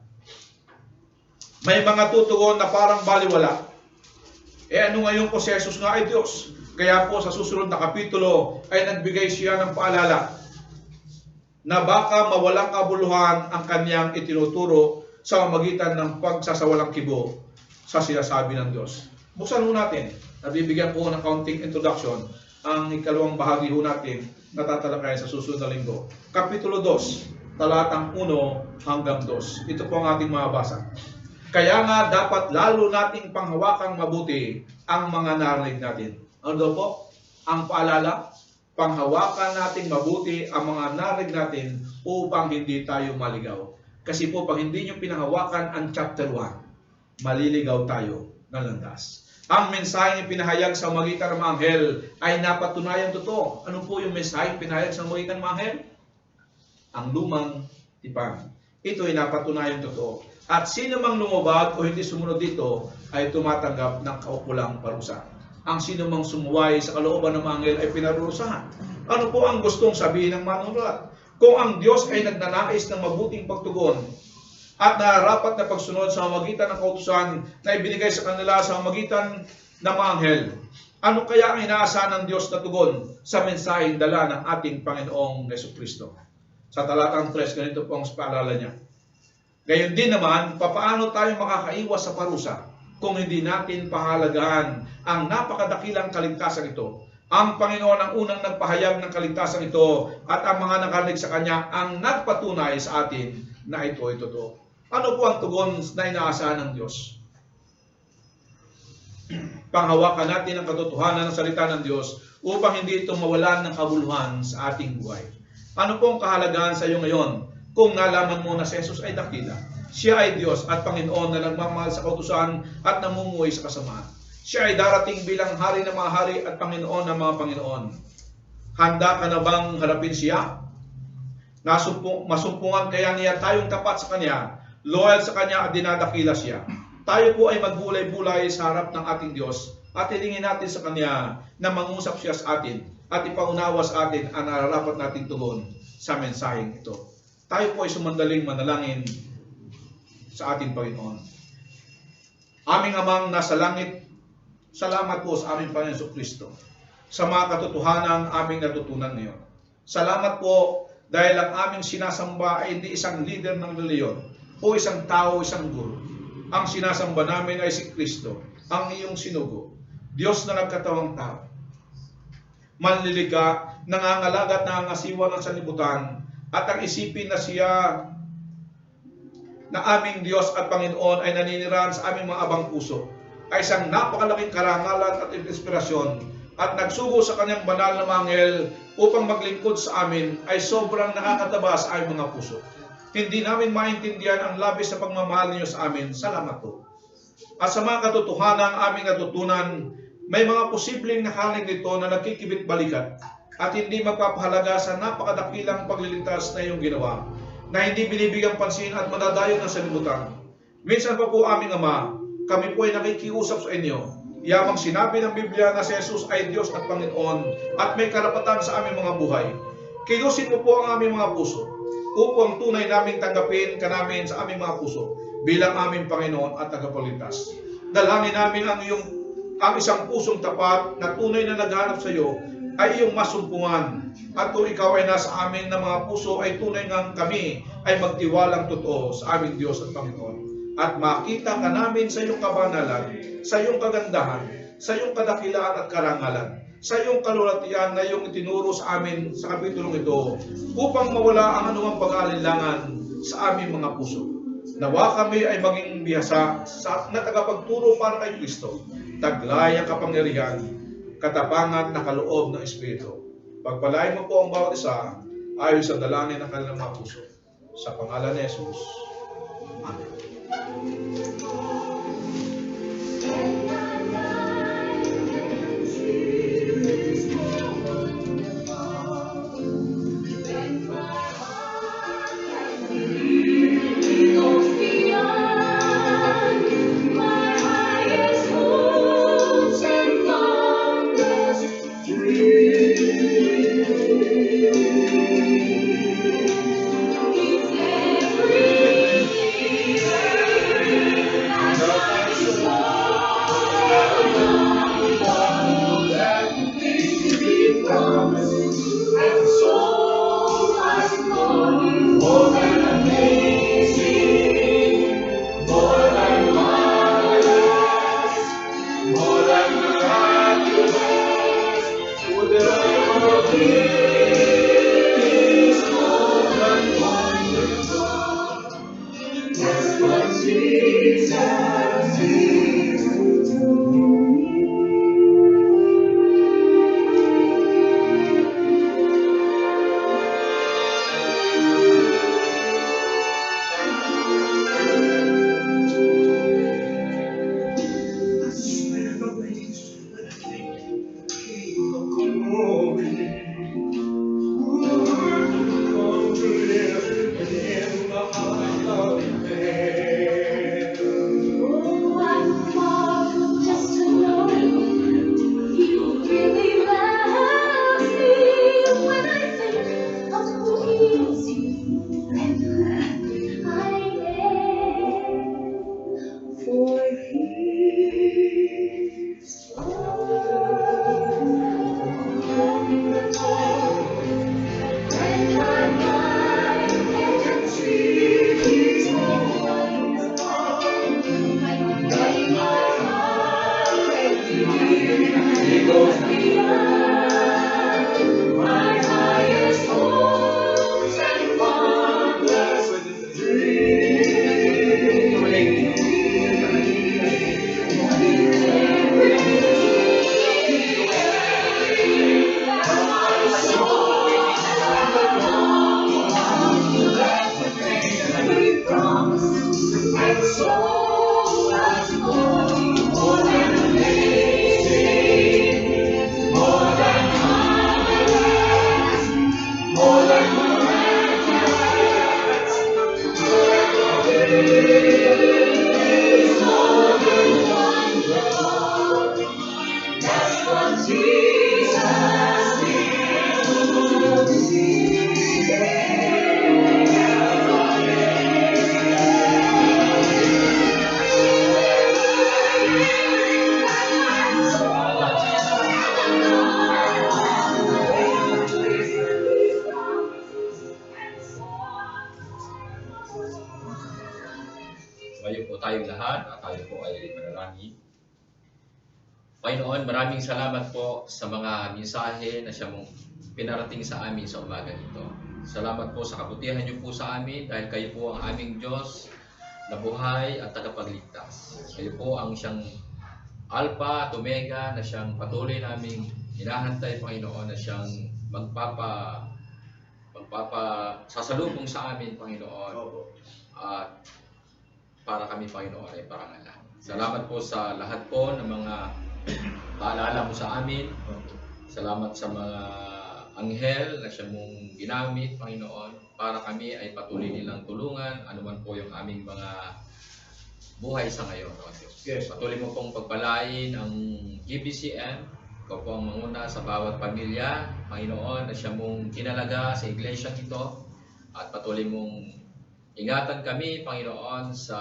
May mga tutugon na parang baliwala. Ano ngayon po si Jesus nga ay Diyos? Kaya po sa susunod na kapitulo ay nagbigay siya ng paalala na baka mawalang kabuluhan ang kanyang itinuturo sa magitan ng pagsasawalang kibo sa sinasabi ng Diyos. Buksan ho natin. Nabibigyan ko ng kaunting introduction ang ikalawang bahagi ho natin na tatalakayin sa susunod na linggo. Kapitulo 2, talatang 1 hanggang 2. Ito po ang ating mababasa. Kaya nga dapat lalo nating panghawakang mabuti ang mga narinig natin. Ano daw po? Ang paalala, panghawakan nating mabuti ang mga narinig natin upang hindi tayo maligaw. Kasi po, pag hindi nyo pinahawakan ang chapter 1, maliligaw tayo ng landas. Ang mensaheng pinahayag sa magitan ng mga anghel ay napatunayan totoo. Ano po yung mensaheng pinahayag sa magitan ng mga anghel? Ang lumang tipan. Ito ay napatunayan totoo. At sino mang lumabag o hindi sumunod dito ay tumatanggap ng kaukulang parusa. Ang sino mang sumuway sa kalooban ng mga anghel ay pinarurusahan. Ano po ang gustong sabihin ng manunulat? Kung ang Diyos ay nagnanais ng mabuting pagtugon at nararapat na pagsunod sa magitan ng kautusan na ibinigay sa kanila sa magitan ng mga anghel, ano kaya ang inaasahan ng Diyos na tugon sa mensaheng dala ng ating Panginoong Jesucristo? Sa talatang 3, ganito po ang paalala niya. Gayon din naman, papaano tayo makakaiwas sa parusa kung hindi natin pahalagahan ang napakadakilang kaligtasan ito? Ang Panginoon ang unang nagpahayag ng kaligtasan ito at ang mga nakarinig sa Kanya ang nagpatunay sa atin na ito ay totoo. Ano po ang tugon na inaasahan ng Diyos? Panghawakan natin ang katotohanan ng salita ng Diyos upang hindi ito mawalan ng kabuluhan sa ating buhay. Ano po ang kahalagahan sa iyo ngayon kung nalaman mo na si Jesus ay dakila? Siya ay Diyos at Panginoon na nagmamahal sa kautusan at namumuhay sa kasamaan. Siya ay darating bilang hari ng mga hari at Panginoon ng mga Panginoon. Handa ka na bang harapin siya? Masumpungan kaya niya tayong tapat sa Kanya, loyal sa Kanya at dinadakila siya. Tayo po ay magbulay-bulay sa harap ng ating Diyos at hilingin natin sa Kanya na mangusap siya sa atin at ipaunawa sa atin ang nararapat nating tugon sa mensaheng ito. Tayo po ay sumandaling manalangin sa ating Panginoon. Aming Amang nasa langit, salamat po sa aming Panginoon Jesucristo sa mga katotohanan aming natutunan ngayon. Salamat po dahil ang aming sinasamba ay hindi isang leader ng reliyon o isang tao, isang guro. Ang sinasamba namin ay si Kristo, ang iyong sinugo, Diyos na nagkatawang tao. Manliliga, nangangalaga at nangangasiwa ng sanlibutan, at ang isipin na siya na aming Diyos at Panginoon ay naninirahan sa aming mga abang puso ay isang napakalaking karangalan at inspirasyon at nagsugo sa kanyang banal na mga anghel upang maglingkod sa amin ay sobrang nakakataba sa aming mga puso. Hindi namin maintindihan ang labis na pagmamahal ninyo sa amin. Salamat po. At sa mga katotohanan aming natutunan, may mga posibleng nakaling nito na nagkikibit balikat at hindi magpapahalaga sa napakadakilang pagliligtas na iyong ginawa, na hindi binibigyang pansin at madadayo ng sanlibutan. Minsan pa po aming Ama, kami po ay nakikiusap sa inyo. Yamang sinabi ng Biblia na si Jesus ay Diyos at Panginoon at may karapatan sa aming mga buhay. Kilusin mo po ang aming mga puso upang tunay naming tanggapin ka namin sa aming mga puso bilang aming Panginoon at tagapagligtas. Dalangin namin ang isang pusong tapat na tunay na naghanap sa iyo ay iyong masumpungan. At kung ikaw ay nasa amin na mga puso, ay tunay ngang kami ay magtiwalang totoo sa aming Diyos at Panginoon. At makita ka namin sa iyong kabanalan, sa iyong kagandahan, sa iyong kadakilaan at karangalan, sa iyong kalulatian na iyong itinuro sa amin sa kapitulong ito, upang mawala ang anumang pag-aalinlangan sa aming mga puso. Nawa kami ay maging bihasa na tagapagturo para kay Kristo, taglay ang kapangyarihan, katapangan na kaloob ng Espiritu. Pagpalain mo po ang bawat isa ayon sa dalangin ng kanilang mga puso. Sa pangalan ni Jesus. Amen. Ngayon po tayong lahat at tayo po ay manalangin. Panginoon, maraming salamat po sa mga mensahe na siya mong pinarating sa amin sa umaga nito. Salamat po sa kabutihan niyo po sa amin dahil kayo po ang aming Diyos na buhay at tagapagligtas. Kayo po ang siyang Alpha at Omega na siyang patuloy naming hinahantay, Panginoon, na siyang sasalubong sa amin, Panginoon. At para kami, Panginoon, ay parangalan. Salamat po sa lahat po ng mga paalala mo sa amin. Salamat sa mga anghel na siya mong ginamit, Panginoon, para kami ay patuloy nilang tulungan, anuman po yung aming mga buhay sa ngayon, O Diyos. Yes. Patuloy mo pong pagpalain ang GBCM. Ikaw po ang manguna sa bawat pamilya, Panginoon, na siya mong kinalaga sa iglesia ito. At patuloy mong ingatan kami, Panginoon, sa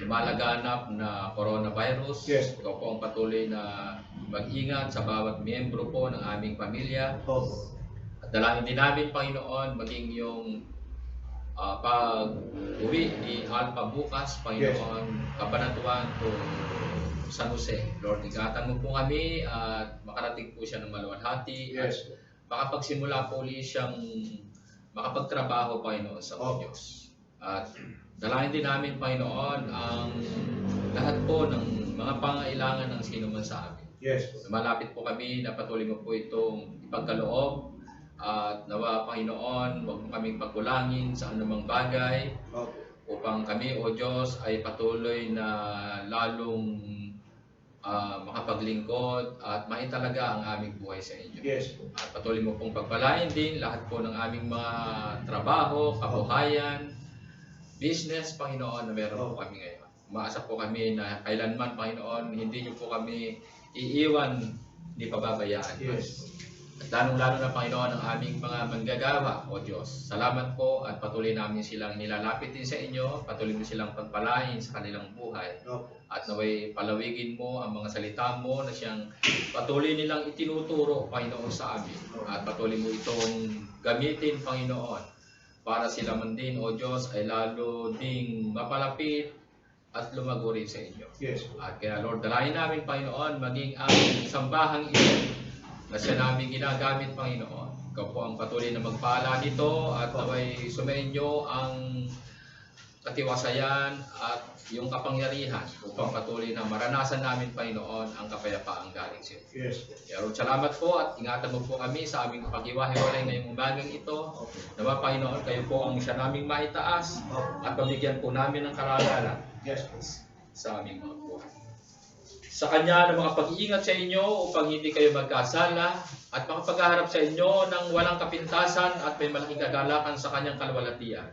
lumalaganap na coronavirus. Yes. Ikaw po ang patuloy na mag-ingat sa bawat miyembro po ng aming pamilya. Opo. At dalangin din namin, Panginoon, maging yung pag-uwi ni Alpha bukas, Panginoon, Kabanatuan to San Jose. Lord, ingatan mo po kami at makarating po siya ng maluwalhati. Yes. At makapagsimula po ulit siyang makapagtrabaho, Panginoon, sa Opo. Diyos. At dalangin din namin, Panginoon, ang lahat po ng mga pangailangan ng sino man sa amin. Yes. Malapit po kami na patuloy mo po itong ipagkaloob at nawa, Panginoon, huwag mo kaming pagkulangin sa anumang bagay Opo. upang kami, O Diyos, ay patuloy na lalong makapaglingkod at maitalaga ang aming buhay sa inyo. Yes. At patuloy mo pong pagpalain din lahat po ng aming mga trabaho, kabuhayan, business, Panginoon, na meron po kami ngayon. Umaasa po kami na kailanman, Panginoon, hindi niyo po kami iiwan, hindi pababayaan. Yes. At lalong-lalo na, Panginoon, ang aming mga manggagawa, O Diyos. Salamat po at patuloy namin silang nilalapit din sa inyo, patuloy mo silang pagpalain sa kanilang buhay. Opo. At naway palawigin mo ang mga salita mo na siyang patuloy nilang itinuturo, Panginoon, sa amin. At patuloy mo itong gamitin, Panginoon, para sila man din, O Diyos, ay lalo ding mapalapit at lumago rin sa inyo. Yes. At kaya, Lord, dalahin namin, Panginoon, maging ang sambahang ito na siya namin ginagamit, Panginoon. Ikaw po ang patuloy na magpala nito at naway sumainyo ang katiwasayan at yung kapangyarihan upang patuloy na maranasan namin, Panginoon, ang kapayapaang galing sa iyo. Yes. Kaya, Lord, salamat po at ingatan mo po kami sa aming pag-iwahiwalay ngayong umagang ito. Nawa, Panginoon, kayo po ang siya naming maitaas at pabigyan po namin ng karangalan Yes. sa aming mga buhay. Sa Kanya na makapag-iingat sa inyo upang hindi kayo magkasala at makapagharap sa inyo ng walang kapintasan at may malaking kagalakan sa Kanyang kalwalhatian.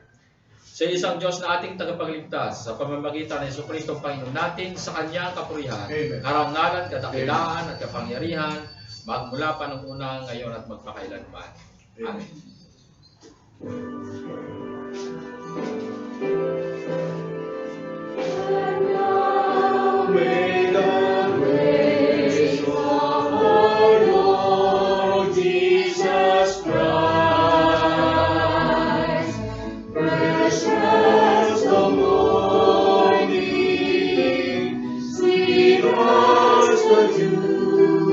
Sa isang Diyos na ating tagapagligtas sa pamamagitan ng Jesucristo Panginoon natin, sa Kanyang kapurihan, Amen. karangalan, kadakilaan at kapangyarihan, magmula pa nung una, ngayon at magpakailanman. Amen. May the grace of our Lord Jesus Christ, fresh as the morning, sweet as the dew,